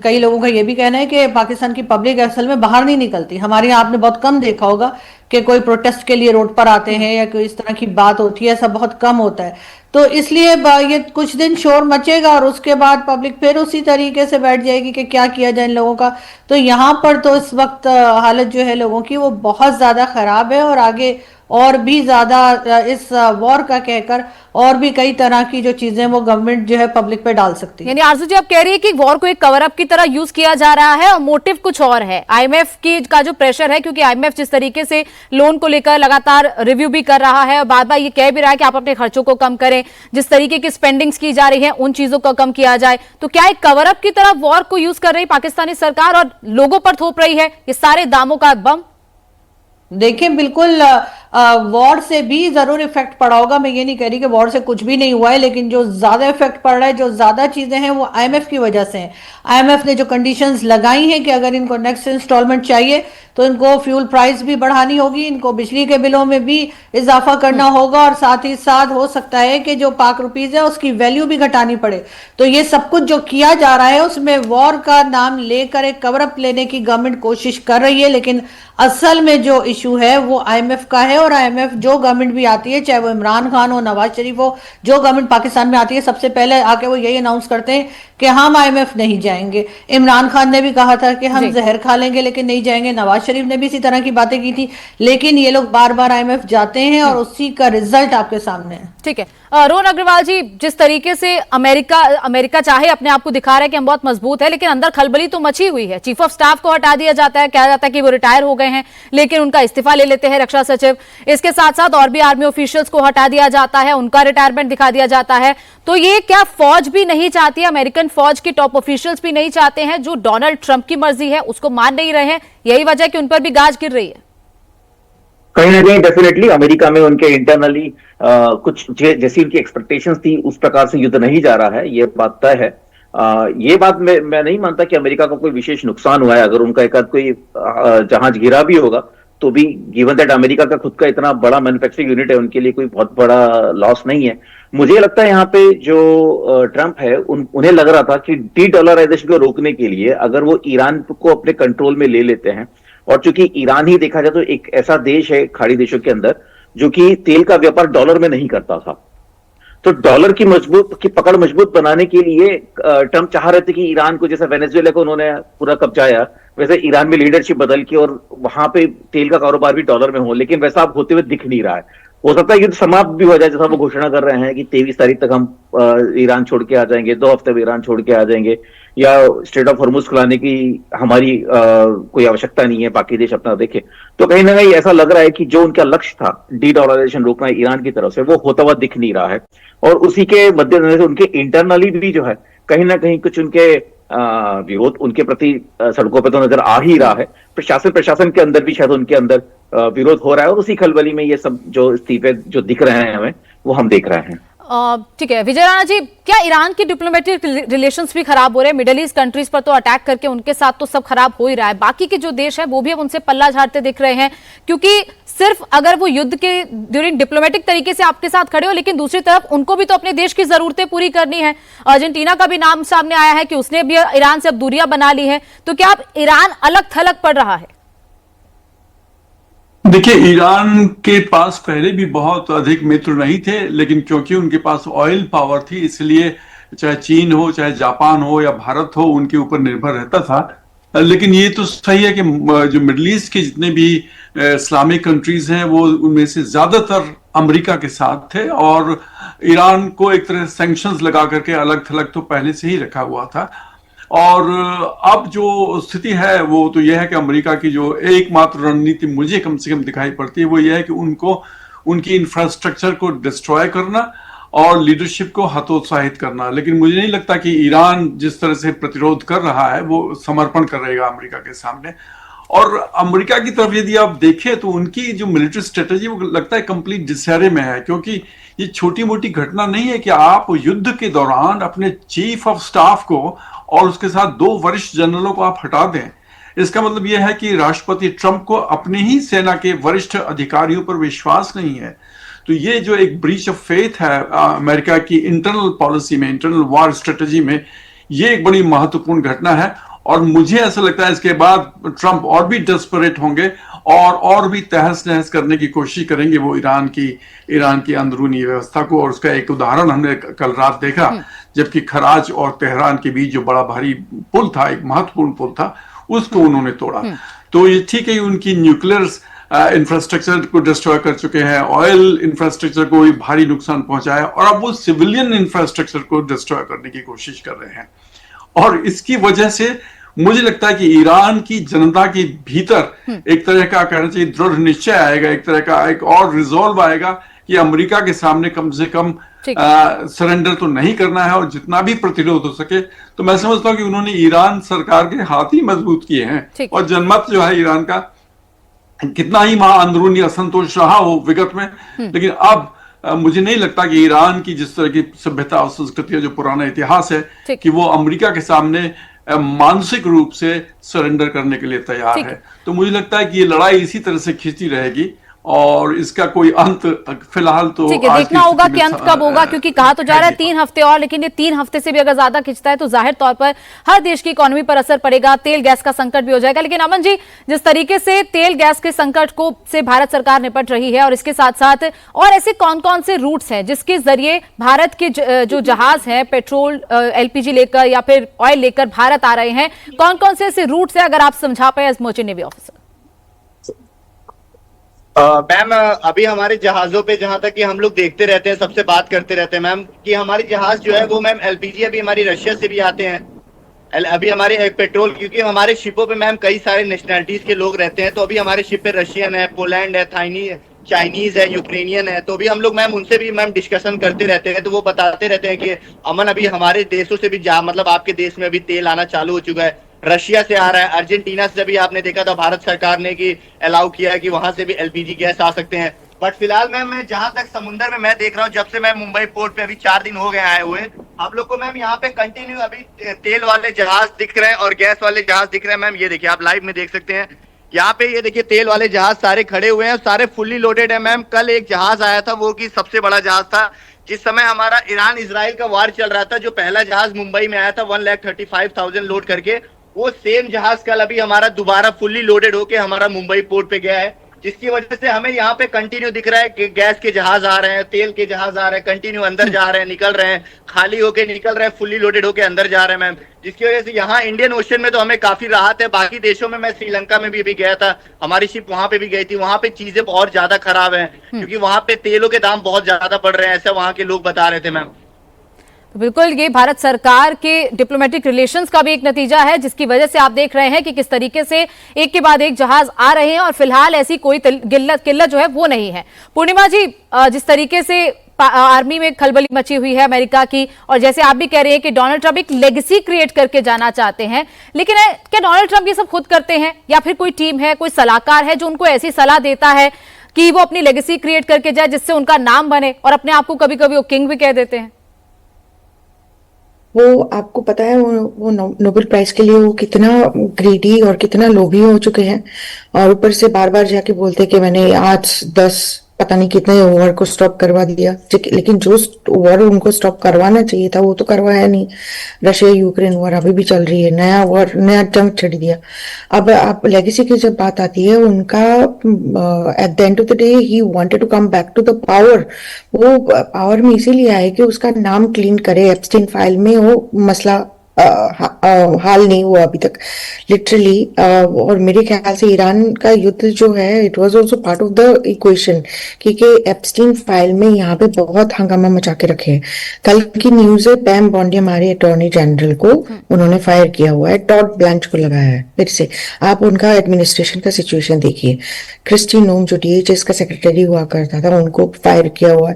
कई लोगों का ये भी कहना है कि पाकिस्तान की पब्लिक असल में बाहर नहीं निकलती। हमारे यहाँ आपने बहुत कम देखा होगा कि कोई प्रोटेस्ट के लिए रोड पर आते हैं या कोई इस तरह की बात होती है, ऐसा बहुत कम होता है। तो इसलिए ये कुछ दिन शोर मचेगा और उसके बाद पब्लिक फिर उसी तरीके से बैठ जाएगी कि क्या किया जाए इन लोगों का। तो यहाँ पर तो इस वक्त हालत जो है लोगों की वो बहुत ज्यादा खराब है, और आगे और भी ज्यादा इस वॉर का कहकर और भी कई तरह की जो चीजें वो गवर्नमेंट जो है पब्लिक पे डाल सकती है। यानी आरजू जी आप कह रही है कि वॉर को एक कवर अप की तरह यूज किया जा रहा है और मोटिव कुछ और है। आईएमएफ की का जो प्रेशर है, क्योंकि आईएमएफ जिस तरीके से लोन को लेकर लगातार रिव्यू भी कर रहा है और बार बार ये कह भी रहा है कि आप अपने खर्चों को कम करें, जिस तरीके की स्पेंडिंग्स की जा रही है उन चीजों को कम किया जाए। तो क्या एक कवर अप की तरह वॉर को यूज कर रही पाकिस्तानी सरकार और लोगों पर थोप रही है ये सारे दामों का बम? देखिए, बिल्कुल वॉर से भी जरूर इफेक्ट पड़ा होगा। मैं ये नहीं कह रही कि वॉर से कुछ भी नहीं हुआ है, लेकिन जो ज्यादा इफेक्ट पड़ रहा है, जो ज्यादा चीजें हैं वो आईएमएफ की वजह से हैं। आईएमएफ ने जो कंडीशंस लगाई हैं कि अगर इनको नेक्स्ट इंस्टॉलमेंट चाहिए तो इनको फ्यूल प्राइस भी बढ़ानी होगी, इनको बिजली के बिलों में भी इजाफा करना होगा, और साथ ही साथ हो सकता है कि जो पाक रुपीज है उसकी वैल्यू भी घटानी पड़े। तो ये सब कुछ जो किया जा रहा है उसमें वॉर का नाम लेकर एक कवर अप लेने की गवर्नमेंट कोशिश कर रही है, लेकिन असल में जो इशू है वो आईएमएफ का है। और आईएमएफ जो गवर्नमेंट भी आती है, चाहे वो इमरान खान हो, नवाज शरीफ हो, जो गवर्नमेंट पाकिस्तान में आती है सबसे पहले आके वो यही अनाउंस करते हैं कि हम आईएमएफ नहीं जाएंगे। इमरान खान ने भी कहा था कि हम जहर खा लेंगे लेकिन नहीं जाएंगे, नवाज शरीफ ने भी इसी तरह की बातें की थी, लेकिन ये लोग बार बार आईएमएफ जाते हैं और उसी का रिजल्ट आपके सामने है। ठीक है। रोहन अग्रवाल जी, जिस तरीके से अमेरिका चाहे अपने आप को दिखा रहा है कि हम बहुत मजबूत है, लेकिन अंदर खलबली तो मची हुई है। चीफ ऑफ स्टाफ को हटा दिया जाता है, कहा जाता है कि वो रिटायर हो गए हैं, लेकिन उनका इस्तीफा ले लेते हैं रक्षा सचिव। इसके साथ साथ और भी आर्मी ऑफिशियल्स को हटा दिया जाता है, उनका रिटायरमेंट दिखा दिया जाता है। तो ये क्या फौज भी नहीं चाहती है, अमेरिकन फौज के टॉप ऑफिशियल्स भी नहीं चाहते हैं, जो डोनाल्ड ट्रंप की मर्जी है उसको मान नहीं रहे हैं, यही वजह कि उन पर भी गाज गिर रही है? कहीं ना कहीं डेफिनेटली अमेरिका में उनके इंटरनली कुछ जैसी उनकी एक्सपेक्टेशंस थी उस प्रकार से युद्ध नहीं जा रहा है, ये बात तय है। ये बात मैं नहीं मानता कि अमेरिका को कोई विशेष नुकसान हुआ है। अगर उनका एक आध कोई जहाज गिरा भी होगा तो भी गिवन दैट अमेरिका का खुद का इतना बड़ा मैन्युफैक्चरिंग यूनिट है, उनके लिए कोई बहुत बड़ा लॉस नहीं है। मुझे लगता है यहाँ पे जो ट्रंप है उन्हें लग रहा था कि डी-डॉलराइजेशन को रोकने के लिए अगर वो ईरान को अपने कंट्रोल में ले लेते हैं, और चूंकि ईरान ही देखा जाए तो एक ऐसा देश है खाड़ी देशों के अंदर जो कि तेल का व्यापार डॉलर में नहीं करता था, तो डॉलर की पकड़ मजबूत बनाने के लिए ट्रंप चाह रहे थे कि ईरान को, जैसे वेनेजुएला को उन्होंने पूरा कब्जाया, वैसे ईरान में लीडरशिप बदल के और वहां पे तेल का कारोबार भी डॉलर में हो, लेकिन वैसा अब होते हुए दिख नहीं रहा है। हो सकता है युद्ध समाप्त भी हो जाए, जैसा वो घोषणा कर रहे हैं कि 23 तारीख तक हम ईरान छोड़ के आ जाएंगे, 2 हफ्ते में ईरान छोड़ के आ जाएंगे, या स्ट्रेट ऑफ हॉर्मुज खुलाने की हमारी कोई आवश्यकता नहीं है, बाकी देश अपना देखे। तो कहीं ना कहीं ऐसा लग रहा है कि जो उनका लक्ष्य था डी-डॉलराइजेशन रोकना ईरान की तरफ से, वो होता हुआ दिख नहीं रहा है। और उसी के मद्देनजर से उनके इंटरनली भी जो है कहीं ना कहीं कुछ उनके विरोध उनके प्रति सड़कों पर तो नजर आ ही रहा है। प्रशासन के अंदर भी शायद उनके अंदर विरोध हो रहा है, और उसी खलबली में ये सब जो इस्तीफे जो दिख रहे हैं हमें, वो हम देख रहे हैं। ठीक है विजय राणा जी, क्या ईरान की डिप्लोमेटिक रिलेशंस भी खराब हो रहे हैं? मिडिल ईस्ट कंट्रीज पर तो अटैक करके उनके साथ तो सब खराब हो ही रहा है, बाकी के जो देश है वो भी अब उनसे पल्ला झाड़ते दिख रहे हैं, क्योंकि सिर्फ अगर वो युद्ध के ड्यूरिंग डिप्लोमेटिक तरीके से आपके साथ खड़े हो, लेकिन दूसरी तरफ उनको भी तो अपने देश की जरूरतें पूरी करनी है। अर्जेंटीना का भी नाम सामने आया है कि उसने भी ईरान से अब दूरियां बना ली है, तो क्या अब ईरान अलग थलग पड़ रहा है? देखिए, ईरान के पास पहले भी बहुत अधिक मित्र नहीं थे, लेकिन क्योंकि उनके पास ऑयल पावर थी, इसलिए चाहे चीन हो, चाहे जापान हो या भारत हो, उनके ऊपर निर्भर रहता था। लेकिन ये तो सही है कि जो मिडिल ईस्ट के जितने भी इस्लामिक कंट्रीज हैं, वो उनमें से ज्यादातर अमेरिका के साथ थे, और ईरान को एक तरह सैंक्शंस लगा करके अलग थलग तो पहले से ही रखा हुआ था। और अब जो स्थिति है वो तो यह है कि अमेरिका की जो एकमात्र रणनीति मुझे कम से कम दिखाई पड़ती है, वो यह है कि उनको उनकी इंफ्रास्ट्रक्चर को डिस्ट्रॉय करना और लीडरशिप को हतोत्साहित करना। लेकिन मुझे नहीं लगता कि ईरान जिस तरह से प्रतिरोध कर रहा है वो समर्पण करेगा अमेरिका के सामने। और अमेरिका की तरफ यदि आप देखें तो उनकी जो मिलिट्री स्ट्रेटेजी वो लगता है कंप्लीट डिसहरे में है, क्योंकि ये छोटी मोटी घटना नहीं है कि आप युद्ध के दौरान अपने चीफ ऑफ स्टाफ को और उसके साथ 2 वरिष्ठ जनरलों को आप हटा दें। इसका मतलब यह है कि राष्ट्रपति ट्रंप को अपनी ही सेना के वरिष्ठ अधिकारियों पर विश्वास नहीं है। तो ये जो एक ब्रीच ऑफ फेथ है अमेरिका की इंटरनल पॉलिसी में, इंटरनल वॉर स्ट्रेटेजी में, ये एक बड़ी महत्वपूर्ण घटना है। और मुझे ऐसा लगता है इसके बाद ट्रंप और भी डेस्परेट होंगे और भी तहस नहस करने की कोशिश करेंगे वो ईरान की अंदरूनी व्यवस्था को। और उसका एक उदाहरण हमने कल रात देखा, जबकि खराज और तेहरान के बीच जो बड़ा भारी पुल था, एक महत्वपूर्ण पुल था, उसको उन्होंने तोड़ा। तो ये ठीक है, उनकी न्यूक्लियर इंफ्रास्ट्रक्चर को डिस्ट्रॉय कर चुके हैं, ऑयल इंफ्रास्ट्रक्चर को भी भारी नुकसान पहुंचाया, और अब वो सिविलियन इंफ्रास्ट्रक्चर को डिस्ट्रॉय करने की कोशिश कर रहे हैं। और इसकी वजह से मुझे लगता है कि ईरान की जनता के भीतर एक तरह का कहना चाहिए दृढ़ निश्चय आएगा, एक तरह का एक और रिजॉल्व आएगा कि अमेरिका के सामने कम से कम सरेंडर तो नहीं करना है, और जितना भी प्रतिरोध हो सके। तो मैं समझता हूं कि उन्होंने ईरान सरकार के हाथ ही मजबूत किए हैं, और जनमत जो है ईरान का, कितना ही वहां अंदरूनी असंतोष रहा हो विगत में, लेकिन अब मुझे नहीं लगता कि ईरान की जिस तरह की सभ्यता और संस्कृति जो पुराना इतिहास है कि वो अमेरिका के सामने मानसिक रूप से सरेंडर करने के लिए तैयार है। तो मुझे लगता है कि ये लड़ाई इसी तरह से खिंचती रहेगी, और इसका कोई अंत फिलहाल तो ठीक है, देखना होगा कि अंत कब होगा, क्योंकि कहा तो जा रहा है 3 हफ्ते और, लेकिन ये 3 हफ्ते से भी अगर ज्यादा खिंचता है तो जाहिर तौर पर हर देश की इकोनॉमी पर असर पड़ेगा, तेल गैस का संकट भी हो जाएगा। लेकिन अमन जी, जिस तरीके से तेल गैस के संकट को से भारत सरकार निपट रही है, और इसके साथ साथ और ऐसे कौन कौन से रूट्स हैं जिसके जरिए भारत के जो जहाज हैं पेट्रोल LPG लेकर या फिर ऑयल लेकर भारत आ रहे हैं, कौन कौन से ऐसे रूट्स हैं, अगर आप समझा पाए as merchant navy officer? Ma'am अभी हमारे जहाजों पे जहां तक कि हम लोग देखते रहते हैं, सबसे बात करते रहते हैं मैम, कि हमारे जहाज जो है वो मैम एलपीजी अभी हमारी रशिया से भी आते हैं। अभी हमारे पेट्रोल, क्योंकि हमारे शिपों पे मैम कई सारे नेशनलिटीज के लोग रहते हैं, तो अभी हमारे शिप पे रशियन है, पोलैंड है, चाइनीज है, यूक्रेनियन है, तो अभी हम लोग मैम उनसे भी मैम डिस्कशन करते रहते हैं, तो वो बताते रहते हैं कि अमन अभी हमारे देशों से भी मतलब आपके देश में अभी तेल आना चालू हो चुका है, रशिया से आ रहा है, अर्जेंटीना से भी आपने देखा था भारत सरकार ने कि अलाउ किया है कि वहां से भी एलपीजी गैस आ सकते हैं। बट फिलहाल मैम मैं जहां तक समुद्र में मैं देख रहा हूँ, जब से मैं मुंबई पोर्ट पे अभी 4 दिन हो गए आए हुए, आप लोग को मैम यहाँ पे कंटिन्यू अभी तेल वाले जहाज दिख रहे हैं और गैस वाले जहाज दिख रहे हैं। मैम ये देखिए, आप लाइव में देख सकते हैं, यहाँ पे ये देखिए तेल वाले जहाज सारे खड़े हुए हैं, सारे फुल्ली लोडेड है मैम। कल एक जहाज आया था, वो की सबसे बड़ा जहाज था, जिस समय हमारा ईरान इजराइल का वार चल रहा था, जो पहला जहाज मुंबई में आया था 1,35,000 लोड करके, वो सेम जहाज कल अभी हमारा दोबारा फुल्ली लोडेड होके हमारा मुंबई पोर्ट पे गया है, जिसकी वजह से हमें यहाँ पे कंटिन्यू दिख रहा है कि गैस के जहाज आ रहे हैं, तेल के जहाज आ रहे हैं, कंटिन्यू अंदर जा रहे हैं, निकल रहे हैं, खाली होके निकल रहे हैं, फुल्ली लोडेड होके अंदर जा रहे हैं मैम। जिसकी वजह से यहाँ इंडियन ओशन में तो हमें काफी राहत है। बाकी देशों में, मैं श्रीलंका में भी अभी गया था, हमारी शिप वहां पे भी गई थी, वहां पे चीजें बहुत ज्यादा खराब है, क्योंकि वहां पे तेलों के दाम बहुत ज्यादा बढ़ रहे हैं, ऐसा वहां के लोग बता रहे थे मैम। तो बिल्कुल ये भारत सरकार के डिप्लोमेटिक रिलेशंस का भी एक नतीजा है, जिसकी वजह से आप देख रहे हैं कि किस तरीके से एक के बाद एक जहाज आ रहे हैं और फिलहाल ऐसी कोई किल्लत जो है वो नहीं है। पूर्णिमा जी, जिस तरीके से आर्मी में खलबली मची हुई है अमेरिका की, और जैसे आप भी कह रहे हैं कि डोनाल्ड ट्रंप एक लेगेसी क्रिएट करके जाना चाहते हैं, लेकिन क्या डोनाल्ड ट्रंप ये सब खुद करते हैं या फिर कोई टीम है, कोई सलाहकार है जो उनको ऐसी सलाह देता है कि वो अपनी लेगेसी क्रिएट करके जाए, जिससे उनका नाम बने, और अपने आप को कभी कभी वो किंग भी कह देते हैं? वो आपको पता है वो नोबेल प्राइज के लिए वो कितना ग्रीडी और कितना लोभी हो चुके हैं, और ऊपर से बार बार जाके बोलते कि मैंने आज 10 पता नहीं कितने वॉर को स्टॉप करवा दिया, लेकिन जो वॉर उनको स्टॉप करवाना चाहिए था वो तो करवाया नहीं। रशिया यूक्रेन वॉर अभी भी चल रही है, नया वॉर, नया जंग छिड़ दिया। अब आप लेगेसी की जब बात आती है, उनका at the end of the day he wanted to come back to the power. वो पावर में इसीलिए आए कि उसका नाम क्लीन करे, एप्स्टीन फाइल में वो मसला हाल नहीं हुआ अभी तक लिटरली। और मेरे ख्याल से ईरान का युद्ध जो है, it was also part of the equation, क्योंकि एप्स्टीन फाइल में यहाँ पे बहुत हंगामा मचा के रखे हैं। कल की न्यूज है, पैम बॉन्डी हमारे अटॉर्नी जनरल को उन्होंने फायर किया हुआ है, टॉड ब्लैंच को लगाया है फिर से। आप उनका एडमिनिस्ट्रेशन का सिचुएशन देखिए। क्रिस्टी नोम जो DHS का सेक्रेटरी हुआ करता था, उनको फायर किया हुआ है।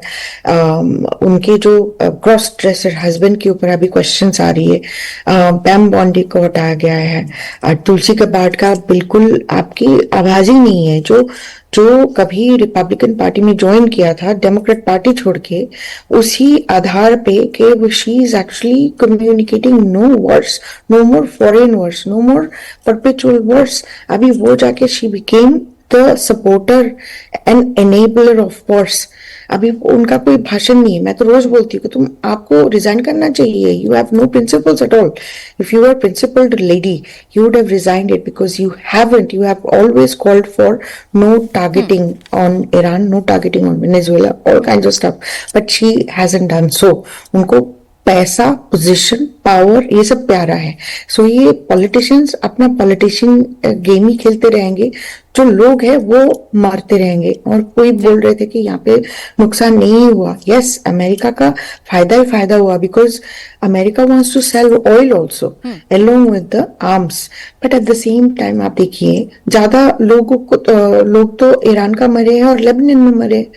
उनके जो क्रॉस ड्रेसर हस्बैंड के ऊपर अभी क्वेश्चंस आ रही है। पैम बॉन्डी को हटाया गया है। तुलसी कबाड़ का बिल्कुल आपकी आवाज ही नहीं है, जो कभी रिपब्लिकन पार्टी में ज्वाइन किया था, डेमोक्रेट पार्टी छोड़ के, उसी आधार पे कि she is actually communicating no words, no more foreign words, no more perpetual words. अभी वो जाके she became the supporter and enabler of wars. अभी उनका कोई भाषण नहीं है। मैं तो रोज बोलती हूँ कि तुम, आपको रिजाइन करना चाहिए। You have no principles at all. If you are principled lady, you would have resigned it, because you haven't. You have always called for no targeting on Iran, no targeting on Venezuela, all kinds of stuff. But she hasn't done so. उनको पैसा, position, power, ये सब प्यारा है। सो ये politicians अपना politician game ही खेलते रहेंगे, जो लोग हैं वो मारते रहेंगे। और कोई बोल रहे थे कि यहाँ पे नुकसान नहीं हुआ। यस, अमेरिका का फायदा ही फायदा हुआ, because America wants to sell oil also along with the arms. But at the same time आप देखिए, ज्यादा लोग तो ईरान का मरे हैं और लेबनान में मरे।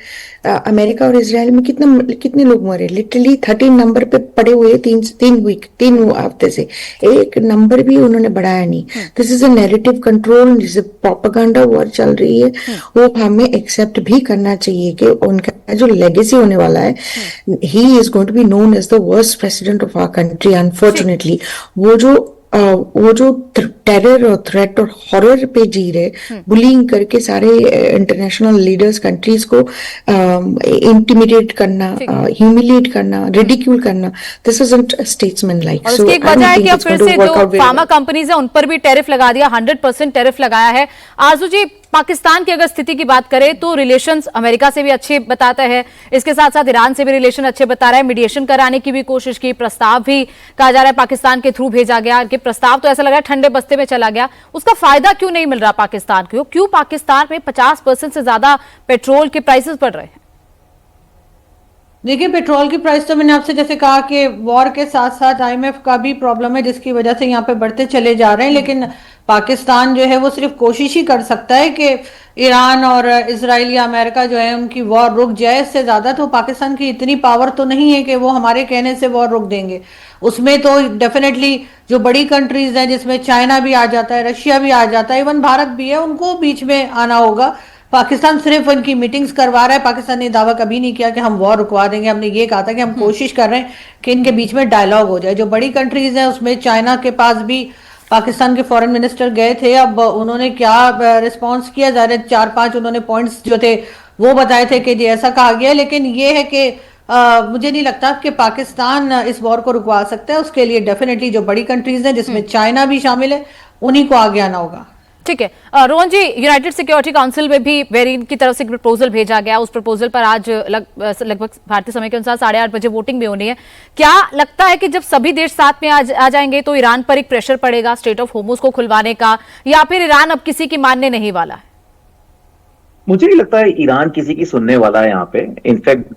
अमेरिका और इजराइल में कितने लोग मरे? लिटरली 13 नंबर पे पड़े हुए, 3 हफ्ते से एक नंबर भी उन्होंने बढ़ाया नहीं। This is a narrative control, this is propaganda war चल रही है। वो हमें एक्सेप्ट भी करना चाहिए कि उनका जो लेगेसी होने वाला है, he is going to be known as the worst president of our country unfortunately. वो जो टेरर और थ्रेट और हॉरर पे जी रहे, बुलिंग करके सारे इंटरनेशनल लीडर्स, कंट्रीज को इंटिमिडेट करना, ह्यूमिलिएट करना, रिडिक्यूल करना, दिस इजंट स्टेट्समैन लाइक। सो एक वजह है कि अब फिर से जो फार्मा कंपनीज है उन पर भी टैरिफ लगा दिया, 100% टैरिफ लगाया है। आरजू जी, पाकिस्तान की अगर स्थिति की बात करें तो रिलेशंस अमेरिका से भी अच्छे बताता है, इसके साथ साथ ईरान से भी रिलेशन अच्छे बता रहा है। मीडिएशन कराने की भी कोशिश की, प्रस्ताव भी कहा जा रहा है पाकिस्तान के थ्रू भेजा गया। इनके प्रस्ताव तो ऐसा लग रहा है ठंडे बस्ते में चला गया, उसका फायदा क्यों नहीं मिल रहा पाकिस्तान को? क्यों पाकिस्तान में 50% से ज्यादा पेट्रोल के प्राइसेस बढ़ रहे हैं? देखिए, पेट्रोल की प्राइस तो मैंने आपसे जैसे कहा कि वॉर के साथ साथ आईएमएफ का भी प्रॉब्लम है, जिसकी वजह से यहाँ पे बढ़ते चले जा रहे हैं। लेकिन पाकिस्तान जो है वो सिर्फ कोशिश ही कर सकता है कि ईरान और इजराइल या अमेरिका जो है उनकी वॉर रुक जाए। इससे ज्यादा तो पाकिस्तान की इतनी पावर तो नहीं है कि वो हमारे कहने से वॉर रुक देंगे। उसमें तो डेफिनेटली जो बड़ी कंट्रीज हैं, जिसमें चाइना भी आ जाता है, रशिया भी आ जाता है, इवन भारत भी है, उनको बीच में आना होगा। पाकिस्तान सिर्फ उनकी मीटिंग्स करवा रहा है। पाकिस्तान ने दावा कभी नहीं किया कि हम वॉर रुकवा देंगे। हमने ये कहा था कि हम कोशिश कर रहे हैं कि इनके बीच में डायलॉग हो जाए। जो बड़ी कंट्रीज हैं उसमें चाइना के पास भी पाकिस्तान के फॉरेन मिनिस्टर गए थे। अब उन्होंने क्या रिस्पॉन्स किया, ज़्यादा 4-5 उन्होंने पॉइंट्स जो थे वो बताए थे कि जी ऐसा कहा गया। लेकिन ये है कि मुझे नहीं लगता कि पाकिस्तान इस वॉर को रुकवा सकता है। उसके लिए डेफिनेटली जो बड़ी कंट्रीज हैं, जिसमें चाइना भी शामिल है, उन्हीं को आगे आना होगा। ठीक है रोहन जी, यूनाइटेड सिक्योरिटी काउंसिल में भी बहरीन की तरफ से एक प्रपोजल भेजा गया। उस प्रपोजल पर आज लगभग भारतीय समय के अनुसार 8:30 बजे वोटिंग भी होनी है। क्या लगता है कि जब सभी देश साथ में आ जाएंगे तो ईरान पर एक प्रेशर पड़ेगा स्ट्रेट ऑफ होर्मुज को खुलवाने का, या फिर ईरान अब किसी की मानने नहीं वाला है? मुझे नहीं लगता है ईरान किसी की सुनने वाला है यहाँ पे। इनफैक्ट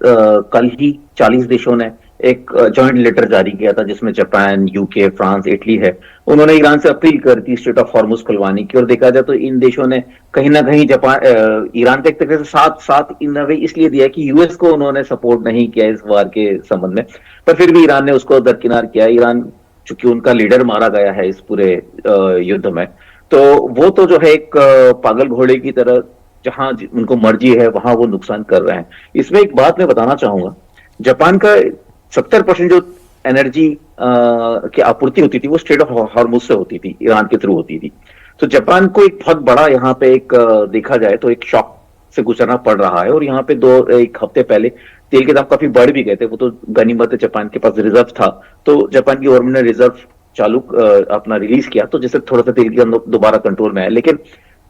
कल ही 40 देशों ने एक जॉइंट लेटर जारी किया था, जिसमें जापान, यूके, फ्रांस, इटली है। उन्होंने ईरान से अपील कर दी स्ट्रेट ऑफ हॉर्मुज खुलवाने की। और देखा जाए तो इन देशों ने कहीं ना कहीं ईरान का एक तरह से साथ इन वे इसलिए दिया कि यूएस को उन्होंने सपोर्ट नहीं किया इस वार के संबंध में, पर फिर भी ईरान ने उसको दरकिनार किया। ईरान चूंकि उनका लीडर मारा गया है इस पूरे युद्ध में, तो वो तो जो है एक पागल घोड़े की तरह जहां उनको मर्जी है वहां वो नुकसान कर रहे हैं। इसमें एक बात मैं बताना चाहूंगा, जापान का 70% जो एनर्जी की आपूर्ति होती थी वो स्ट्रेट ऑफ हॉर्मुज से होती थी, ईरान के थ्रू होती थी। तो जापान को एक बहुत बड़ा यहाँ पे एक देखा जाए तो एक शॉक से गुजरना पड़ रहा है। और यहाँ पे एक हफ्ते पहले तेल के दाम काफी बढ़ भी गए थे। वो तो गनीमत जापान के पास रिजर्व था, तो जापान की गवर्नमेंट ने रिजर्व चालू अपना रिलीज किया, तो जिससे थोड़ा सा तेल की दाम दोबारा कंट्रोल में आया। लेकिन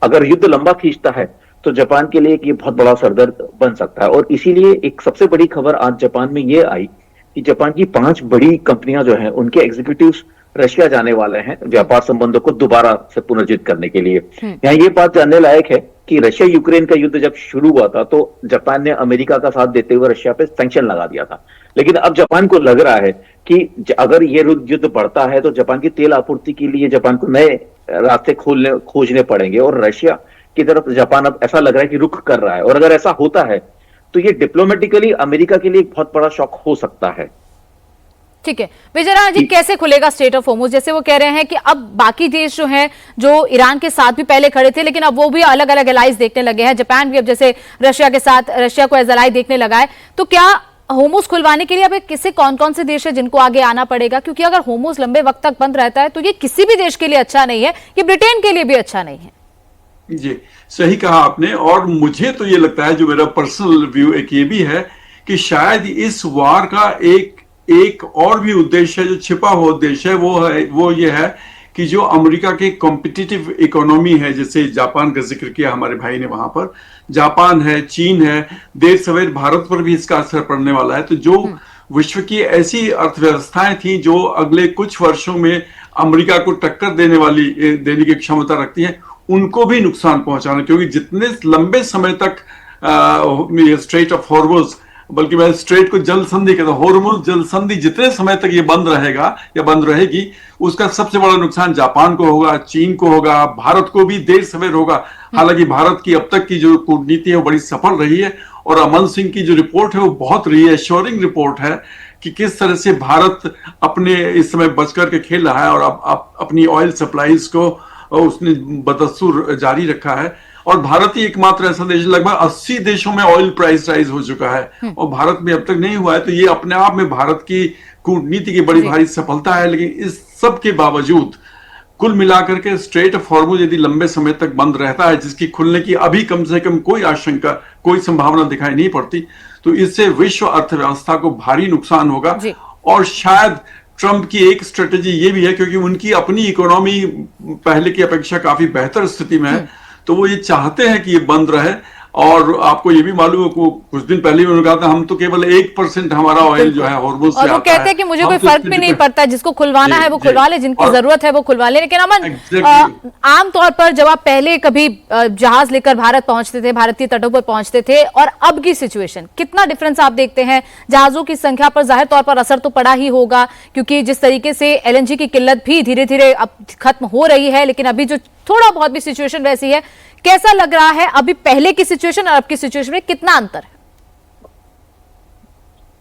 अगर युद्ध लंबा खींचता है तो जापान के लिए ये बहुत बड़ा सरदर्द बन सकता है। और इसीलिए एक सबसे बड़ी खबर आज जापान में ये आई कि जापान की 5 बड़ी कंपनियां जो हैं उनके एग्जीक्यूटिव्स रशिया जाने वाले हैं व्यापार संबंधों को दोबारा से पुनर्जीवित करने के लिए। यहाँ ये बात जानने लायक है कि रशिया यूक्रेन का युद्ध जब शुरू हुआ था तो जापान ने अमेरिका का साथ देते हुए रशिया पे सैंक्शन लगा दिया था। लेकिन अब जापान को लग रहा है कि अगर ये युद्ध बढ़ता है तो जापान की तेल आपूर्ति के लिए जापान को नए रास्ते खोजने पड़ेंगे। और रशिया की तरफ जापान अब ऐसा लग रहा है कि रुख कर रहा है। और अगर ऐसा होता है तो ये डिप्लोमेटिकली अमेरिका के लिए एक बहुत बड़ा शॉक हो सकता है। ठीक है विजय राणा जी, कैसे खुलेगा स्ट्रेट ऑफ होर्मुज? जैसे वो कह रहे हैं कि अब बाकी देश जो हैं, जो ईरान के साथ भी पहले खड़े थे, लेकिन अब वो भी अलग अलग एलाइज देखने लगे हैं। जापान भी अब जैसे रशिया के साथ रशिया को एज एलाई देखने लगा है। तो क्या होर्मुज खुलवाने के लिए अब किसे कौन कौन से देश है जिनको आगे आना पड़ेगा? क्योंकि अगर होर्मुज लंबे वक्त तक बंद रहता है तो ये किसी भी देश के लिए अच्छा नहीं है, ये ब्रिटेन के लिए भी अच्छा नहीं है। जी सही कहा आपने। और मुझे तो ये लगता है, जो मेरा पर्सनल व्यू एक ये भी है कि शायद इस वार का एक और भी उद्देश्य है, जो छिपा हुआ उद्देश्य है, वो ये है कि जो अमेरिका के कॉम्पिटिटिव इकोनॉमी है, जैसे जापान का जिक्र किया हमारे भाई ने, वहां पर जापान है, चीन है, देर सवेर भारत पर भी इसका असर पड़ने वाला है। तो जो विश्व की ऐसी अर्थव्यवस्थाएं थी जो अगले कुछ वर्षों में अमेरिका को टक्कर देने की क्षमता रखती है, उनको भी नुकसान पहुंचाना। क्योंकि जितने लंबे समय तक स्ट्रेट ऑफ हॉर्मुज, बल्कि मैं स्ट्रेट को जल संधि कहता हूं, हॉर्मुज जल संधि जितने समय तक ये बंद रहेगा या बंद रहेगी, उसका सबसे बड़ा नुकसान जापान को होगा, चीन को होगा, भारत को भी देर सवेर होगा। हालांकि भारत की अब तक की जो कूटनीति है वो बड़ी सफल रही है। और अमन सिंह की जो रिपोर्ट है वो बहुत रीएश्योरिंग रिपोर्ट है कि किस तरह से भारत अपने इस समय बच करके खेल रहा है और अब अपनी ऑयल सप्लाईज को उसने बदस्तूर जारी रखा है। और भारत ही एकमात्र ऐसा देश, लगभग 80 देशों में ऑयल प्राइस राइज हो चुका है और भारत में अब तक नहीं हुआ है। तो ये अपने आप में भारत की कूटनीति की बड़ी भारी सफलता है। लेकिन इस सब के बावजूद कुल मिलाकर के स्ट्रेट ऑफ हॉर्मुज यदि लंबे समय तक बंद रहता है, जिसकी खुलने की अभी कम से कम कोई आशंका, कोई संभावना दिखाई नहीं पड़ती, तो इससे विश्व अर्थव्यवस्था को भारी नुकसान होगा। और शायद ट्रंप की एक स्ट्रेटेजी ये भी है, क्योंकि उनकी अपनी इकोनॉमी पहले की अपेक्षा काफी बेहतर स्थिति में है, तो वो ये चाहते हैं कि ये बंद रहे। और आपको ये भी मालूम है कुछ दिन पहले उन्होंने कहा था हम तो केवल 1% हमारा ऑयल जो है हॉर्मोज से और वो आता कहते हैं कि मुझे हम कोई तो फर्क इस पे भी नहीं डिपेंड- पड़ता, जिसको खुलवाना है वो जी, खुलवा ले, जिनकी और- जरूरत है वो खुलवा ले। लेकिन अमन, Exactly. आमतौर पर जब आप पहले कभी जहाज लेकर भारत पहुंचते थे, भारतीय तटों पर पहुंचते थे, और अब की सिचुएशन, कितना डिफरेंस आप देखते हैं? जहाजों की संख्या पर जाहिर तौर पर असर तो पड़ा ही होगा, क्योंकि जिस तरीके से एलएनजी की किल्लत भी धीरे धीरे अब खत्म हो रही है, लेकिन अभी जो थोड़ा बहुत भी सिचुएशन वैसी है, कैसा लग रहा है अभी पहले की सिचुएशन और अब की सिचुएशन में कितना अंतर है?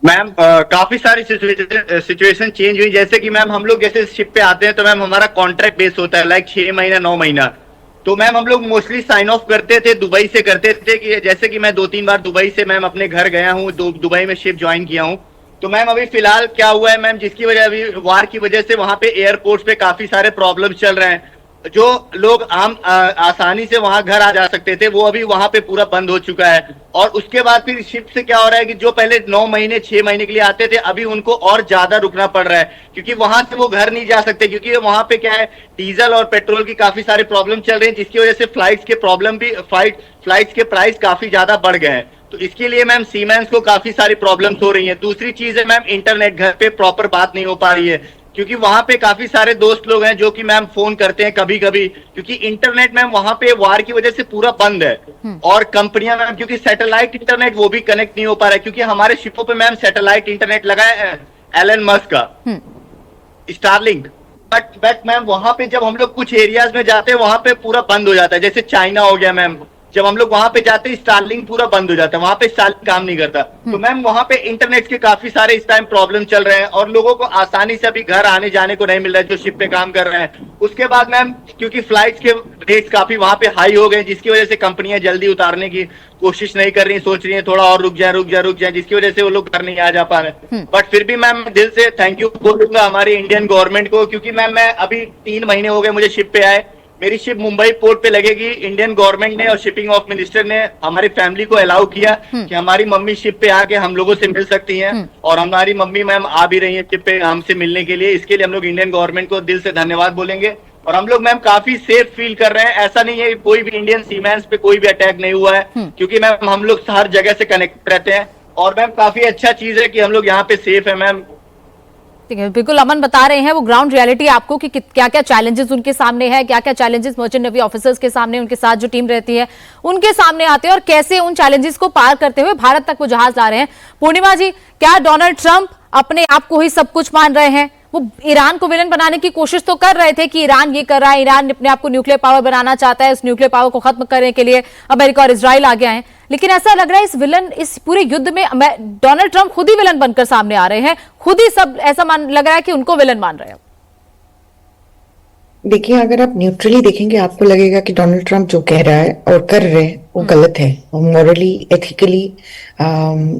मैम काफी सारी सिचुएशन चेंज हुई। जैसे कि मैम हम लोग जैसे शिप पे आते हैं तो मैम हमारा कॉन्ट्रैक्ट बेस होता है, लाइक 6 महीना 9 महीना। तो मैम हम लोग मोस्टली साइन ऑफ करते थे, दुबई से करते थे। कि जैसे कि मैं 2-3 बार दुबई से मैम अपने घर गया हूँ, दुबई में शिप ज्वाइन किया हूँ। तो मैम अभी फिलहाल क्या हुआ है मैम, जिसकी वजह अभी वार की वजह से वहां पे एयरपोर्ट पे काफी सारे प्रॉब्लम चल रहे हैं। जो लोग आसानी से वहां घर आ जा सकते थे वो अभी वहां पे पूरा बंद हो चुका है। और उसके बाद फिर शिप से क्या हो रहा है कि जो पहले 9 महीने 6 महीने के लिए आते थे, अभी उनको और ज्यादा रुकना पड़ रहा है, क्योंकि वहां से वो घर नहीं जा सकते, क्योंकि वहां पे क्या है, डीजल और पेट्रोल की काफी सारे प्रॉब्लम चल रहे हैं, जिसकी वजह से फ्लाइट्स के प्रॉब्लम भी फ्लाइट्स के प्राइस काफी ज्यादा बढ़ गए हैं। तो इसके लिए मैम सीमेंस को काफी सारी प्रॉब्लम्स हो रही है। दूसरी चीज है मैम, इंटरनेट घर पे प्रॉपर बात नहीं हो पा रही है, क्योंकि वहां पे काफी सारे दोस्त लोग हैं जो कि मैम फोन करते हैं कभी कभी, क्योंकि इंटरनेट मैम वहां पे वार की वजह से पूरा बंद है। और कंपनियां मैम क्योंकि सैटेलाइट इंटरनेट वो भी कनेक्ट नहीं हो पा रहा है, क्योंकि हमारे शिपों पे मैम सैटेलाइट इंटरनेट लगा है एलन मस्क का स्टारलिंक। बट मैम वहां पे जब हम लोग कुछ एरियाज में जाते हैं वहां पे पूरा बंद हो जाता है। जैसे चाइना हो गया मैम, जब हम लोग वहां पे जाते हैं स्टारलिंक पूरा बंद हो जाता है, वहां पे स्टारलिंक काम नहीं करता। तो मैम वहां पे इंटरनेट के काफी सारे इस टाइम प्रॉब्लम चल रहे हैं, और लोगों को आसानी से अभी घर आने जाने को नहीं मिल रहा है जो शिप पे काम कर रहे हैं। उसके बाद मैम क्योंकि फ्लाइट्स के रेट्स काफी वहां पे हाई हो गए, जिसकी वजह से कंपनियां जल्दी उतारने की कोशिश नहीं कर रही, सोच रही है थोड़ा और रुक जाए, जिसकी वजह से वो लोग घर नहीं आ जा पा रहे। बट फिर भी मैम दिल से थैंक यू बोलूंगा हमारी इंडियन गवर्नमेंट को, क्योंकि मैम मैं अभी 3 महीने हो गए मुझे शिप पे आए। मेरी शिप मुंबई पोर्ट पे लगेगी। इंडियन गवर्नमेंट ने और शिपिंग ऑफ मिनिस्टर ने हमारी फैमिली को अलाउ किया कि हमारी मम्मी शिप पे आके हम लोगों से मिल सकती हैं, और हमारी मम्मी मैम आ भी रही है शिप पे हमसे मिलने के लिए। इसके लिए हम लोग इंडियन गवर्नमेंट को दिल से धन्यवाद बोलेंगे। और हम लोग मैम काफी सेफ फील कर रहे हैं। ऐसा नहीं है कोई भी इंडियन सीमैन्स पे कोई भी अटैक नहीं हुआ है, क्योंकि मैम हम लोग हर जगह से कनेक्ट रहते हैं। और मैम काफी अच्छा चीज है कि हम लोग यहाँ पे सेफ है मैम। ठीक है, बिल्कुल अमन बता रहे हैं वो ग्राउंड रियलिटी आपको कि क्या क्या चैलेंजेस उनके सामने है, क्या क्या चैलेंजेस मर्चेंट नेवी ऑफिसर्स के सामने, उनके साथ जो टीम रहती है उनके सामने आते हैं, और कैसे उन चैलेंजेस को पार करते हुए भारत तक वो जहाज ला रहे हैं। पूर्णिमा जी, क्या डोनाल्ड ट्रंप अपने आप को ही सब कुछ मान रहे हैं? वो ईरान को विलन बनाने की कोशिश तो कर रहे थे कि ईरान ये कर रहा है, ईरान अपने आप को न्यूक्लियर पावर बनाना चाहता है, उस न्यूक्लियर पावर को खत्म करने के लिए अमेरिका और इजराइल आगे आए। लेकिन ऐसा लग रहा है इस पूरे युद्ध में डोनाल्ड ट्रंप खुद ही विलन बनकर सामने आ रहे हैं, खुद ही सब ऐसा लग रहा है कि उनको विलन मान रहे हैं। देखिए, अगर आप न्यूट्रली देखेंगे आपको लगेगा कि डोनाल्ड ट्रंप जो कह रहा है और कर रहे हैं वो गलत है, morally, ethically,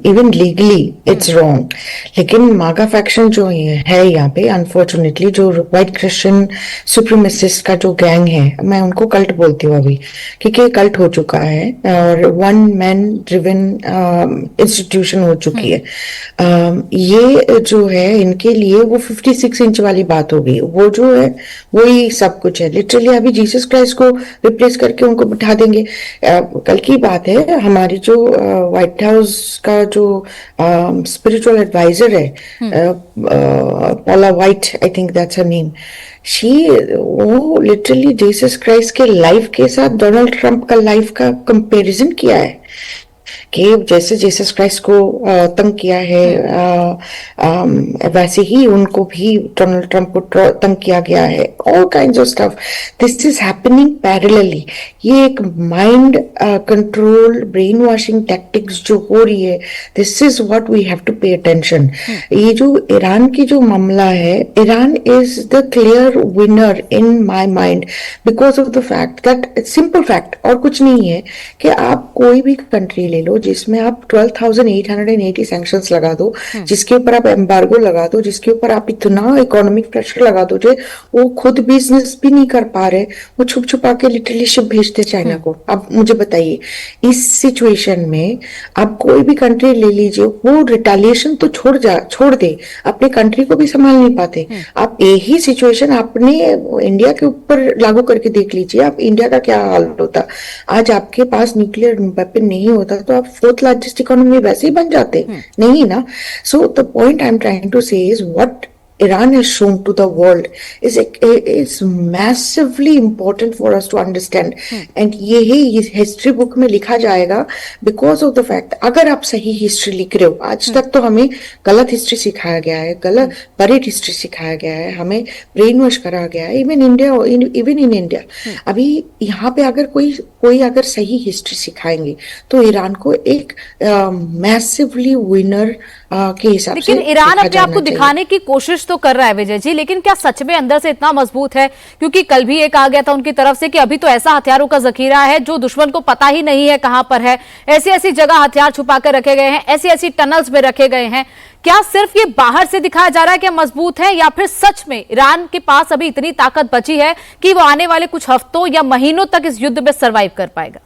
even legally it's wrong. लेकिन मागा फैक्शन जो है यहाँ पे, अनफॉर्चुनेटली, जो व्हाइट क्रिश्चियन सुप्रीमेसिस्ट का जो गैंग है, मैं उनको कल्ट बोलती हूँ अभी, क्योंकि कल्ट हो चुका है और वन मैन ड्रिवन इंस्टीट्यूशन हो चुकी है। ये जो है इनके लिए वो 56 इंच वाली बात हो गई, वो जो है वही सब कुछ है। लिटरली अभी जीसस क्राइस्ट को रिप्लेस करके उनको बिठा देंगे। कल की बात है, हमारी जो व्हाइट हाउस का जो स्पिरिचुअल एडवाइजर है, पॉला white, I think that's her name, वो लिटरली जीसस क्राइस्ट के लाइफ के साथ डोनाल्ड ट्रंप का लाइफ का कंपैरिजन किया है कि जैसे जीसस क्राइस्ट को तंग किया है वैसे ही उनको भी डोनाल्ड ट्रंप को तंग किया गया है। All kinds of stuff, this is happening parallelly. ये एक mind control brain washing tactics जो हो रही है, this is what we have to pay attention. ये जो ईरान की जो मामला है, Iran is the clear winner in my mind because of the fact that, simple fact और कुछ नहीं है, कि आप कोई भी कंट्री ले ले लो जिसमें आप 12,880 सैंक्शंस लगा दो, जिसके ऊपर आप एम्बार्गो लगा दो, जिसके ऊपर आप इतना इकोनॉमिक प्रेशर लगा दो जो वो खुद बिजनेस भी नहीं कर पा रहे, वो छुप छुपा के लिटरली शिप भेजते चाइना को। अब मुझे बताइए इस सिचुएशन में आप कोई भी कंट्री ले लीजिए, वो रिटेलिएशन तो छोड़ दे, अपने कंट्री को भी संभाल नहीं पाते। आप यही सिचुएशन अपने इंडिया के ऊपर लागू करके देख लीजिए, आप इंडिया का क्या हाल होता। आज आपके पास न्यूक्लियर वेपन नहीं होता तो आप 4th लार्जेस्ट इकोनॉमी वैसे ही बन जाते, नहीं ना। So the point I am trying to say is what Iran has shown to the world is massively important for us to understand, and यही हिस्ट्री बुक में लिखा जाएगा because of the fact अगर आप सही हिस्ट्री लिख रहे हो। आज तक तो हमें गलत हिस्ट्री सिखाया गया है, गलत बरीड हिस्ट्री सिखाया गया है, हमें ब्रेन वॉश करा गया है, इवन इन इंडिया। अभी यहाँ पे अगर कोई अगर सही हिस्ट्री सिखाएंगे तो ईरान को एक मैसिवली विनर के हिसाब से लेकिन ईरान अपने आप को दिखाने की कोशिश तो कर रहा है विजय जी, लेकिन क्या सच में अंदर से इतना मजबूत है? क्योंकि कल भी एक आ गया था उनकी तरफ से कि अभी तो ऐसा हथियारों का जखीरा है जो दुश्मन को पता ही नहीं है कहां पर है, ऐसी ऐसी जगह हथियार छुपा कर रखे गए हैं, ऐसी ऐसी टनल्स में रखे गए हैं। क्या सिर्फ ये बाहर से दिखाया जा रहा है कि मजबूत है, या फिर सच में ईरान के पास अभी इतनी ताकत बची है कि वो आने वाले कुछ हफ्तों या महीनों तक इस युद्ध में सर्वाइव कर पाएगा?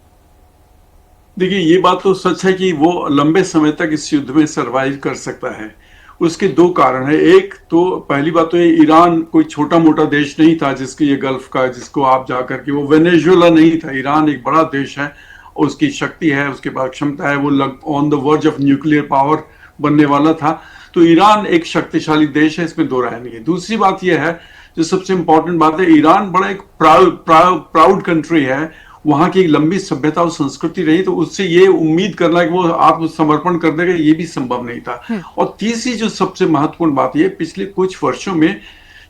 देखिए, ये बात तो सच है कि वो लंबे समय तक इस युद्ध में सरवाइव कर सकता है। उसके दो कारण है। एक तो पहली बात तो ये ईरान कोई छोटा मोटा देश नहीं था जिसके ये गल्फ का, जिसको आप जाकर के, वो वेनेजुएला नहीं था। ईरान एक बड़ा देश है, उसकी शक्ति है, उसके पास क्षमता है, वो on the verge of nuclear power बनने वाला था। तो ईरान एक शक्तिशाली देश है, इसमें दो राय नहीं है। दूसरी बात यह है जो सबसे इंपॉर्टेंट बात है, ईरान बड़ा एक प्राउड कंट्री है, वहां की एक लंबी सभ्यता और संस्कृति रही, तो उससे ये उम्मीद करना कि वो आत्मसमर्पण कर देगा ये भी संभव नहीं था। और तीसरी जो सबसे महत्वपूर्ण बात ये, पिछले कुछ वर्षों में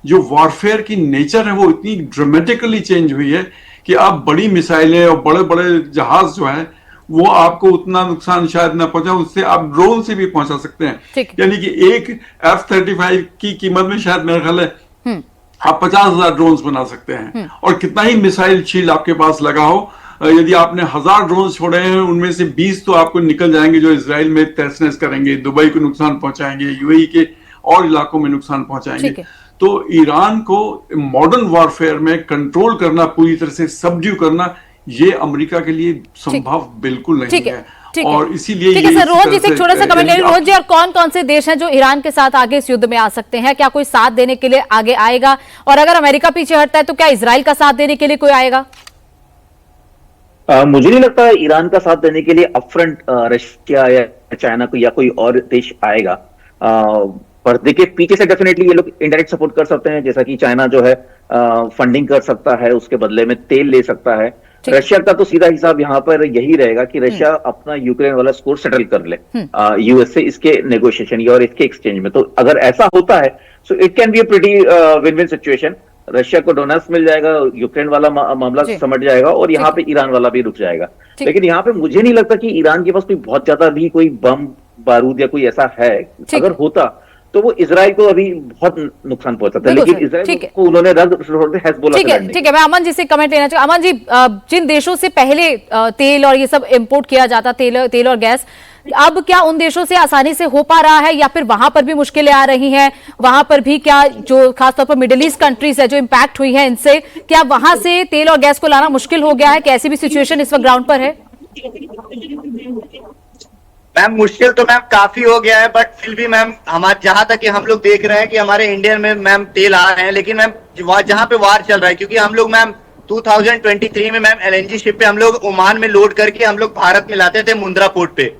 जो वॉरफेयर की नेचर है वो इतनी ड्रामेटिकली चेंज हुई है कि अब बड़ी मिसाइलें और बड़े बड़े जहाज जो है वो आपको उतना नुकसान शायद ना पहुंचा, उससे आप ड्रोन से भी पहुंचा सकते हैं। यानी कि एक F-35 की कीमत में शायद मेरा ख्याल है आप 50,000 ड्रोन्स बना सकते हैं। और कितना ही मिसाइल शील्ड आपके पास लगा हो, यदि आपने 1000 ड्रोन्स छोड़े हैं उनमें से 20 तो आपको निकल जाएंगे जो इजराइल में तहस नहस करेंगे, दुबई को नुकसान पहुंचाएंगे, यूएई के और इलाकों में नुकसान पहुंचाएंगे। तो ईरान को मॉडर्न वॉरफेयर में कंट्रोल करना, पूरी तरह से सबड्यू करना, ये अमेरिका के लिए संभव बिल्कुल नहीं है। और इसीलिए ठीक है सर, रोहन जी से एक छोटा सा कमेंट ले। रोहन जी, और कौन कौन से देश हैं जो ईरान के साथ आगे इस युद्ध में आ सकते हैं? क्या कोई साथ देने के लिए आगे आएगा? और अगर अमेरिका पीछे हटता है तो क्या इजराइल का साथ देने के लिए कोई आएगा? मुझे नहीं लगता ईरान का साथ देने के लिए अपफ्रंट रशिया या चाइना को या कोई और देश आएगा। पर देखिए, पीछे से डेफिनेटली ये लोग इंडायरेक्ट सपोर्ट कर सकते हैं, जैसा कि चाइना जो है फंडिंग कर सकता है, उसके बदले में तेल ले सकता है। रशिया का तो सीधा हिसाब यहाँ पर यही रहेगा कि रशिया अपना यूक्रेन वाला स्कोर सेटल कर ले यूएस से इसके नेगोशिएशन और इसके एक्सचेंज में। तो अगर ऐसा होता है so it can be a pretty win win situation. Russia को डोनर्स मिल जाएगा, यूक्रेन वाला मामला समझ जाएगा और यहाँ पे ईरान वाला भी रुक जाएगा। लेकिन यहाँ पे मुझे नहीं लगता कि ईरान के पास कोई बहुत ज्यादा भी कोई बम बारूद या कोई ऐसा है। अगर होता तो वो इजराइल को अभी बहुत नुकसान पहुंचाता है, लेकिन इजराइल को उन्होंने रद्द हेज़बोल्ला से लड़ने। ठीक है, मैं अमन जी से कमेंट लेना चाहूँ। अमन जी, जिन देशों से पहले तेल और ये सब इंपोर्ट किया जाता, तेल और गैस, अब क्या उन देशों से आसानी से हो पा रहा है या फिर वहां पर भी मुश्किलें आ रही हैं? वहां पर भी क्या, जो खासतौर पर मिडिल ईस्ट कंट्रीज है जो इम्पैक्ट हुई है इनसे, क्या वहां से तेल और गैस को लाना मुश्किल हो गया है? कैसी भी सिचुएशन इस वक्त ग्राउंड पर है? मैम मुश्किल तो मैम काफी हो गया है, बट फिर भी मैम हमारे जहां तक कि हम लोग देख रहे हैं कि हमारे इंडियन में मैम तेल आ रहे हैं, लेकिन मैम जहां पे वार चल रहा है, क्योंकि हम लोग मैम 2023 में मैम LNG शिप पे हम लोग ओमान में लोड करके हम लोग भारत में लाते थे मुंद्रा पोर्ट पे।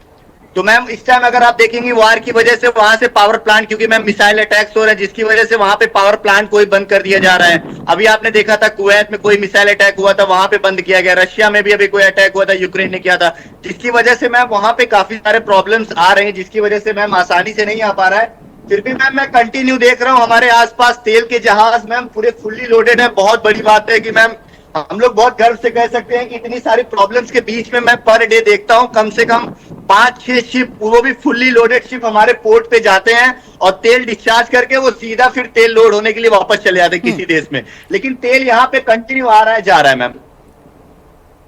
तो मैम इस टाइम अगर आप देखेंगे वार की वजह से वहां से पावर प्लांट, क्योंकि मैम मिसाइल अटैक्स हो रहे हैं जिसकी वजह से वहां पे पावर प्लांट कोई बंद कर दिया जा रहा है। अभी आपने देखा था कुवैत में कोई मिसाइल अटैक हुआ था, वहां पे बंद किया गया। रशिया में भी अभी कोई अटैक हुआ था, यूक्रेन ने किया था, जिसकी वजह से मैम वहां पे काफी सारे प्रॉब्लम्स आ रहे हैं, जिसकी वजह से मैम आसानी से नहीं आ पा रहा है। फिर भी मैम मैं कंटिन्यू देख रहा हूँ हमारे आसपास तेल के जहाज मैम पूरे फुल्ली लोडेड है। बहुत बड़ी बात है कि मैम हम लोग बहुत गर्व से कह सकते हैं कि इतनी सारी प्रॉब्लम्स के बीच में मैं पर डे देखता हूं कम से कम 5-6 शिप, वो भी फुल्ली लोडेड शिप हमारे पोर्ट पे जाते हैं और तेल डिस्चार्ज करके वो सीधा फिर तेल लोड होने के लिए वापस चले जाते हैं किसी देश में। लेकिन तेल यहाँ पे कंटिन्यू आ रहा है, जा रहा है मैम।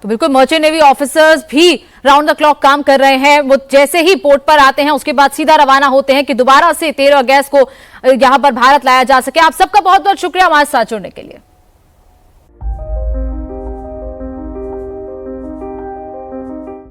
तो बिल्कुल मर्चेंट नेवी ऑफिसर्स भी राउंड द क्लॉक काम कर रहे हैं। वो जैसे ही पोर्ट पर आते हैं उसके बाद सीधा रवाना होते हैं कि दोबारा से 13 गैस को यहां पर भारत लाया जा सके। आप सबका बहुत बहुत शुक्रिया हमारे साथ जुड़ने के लिए।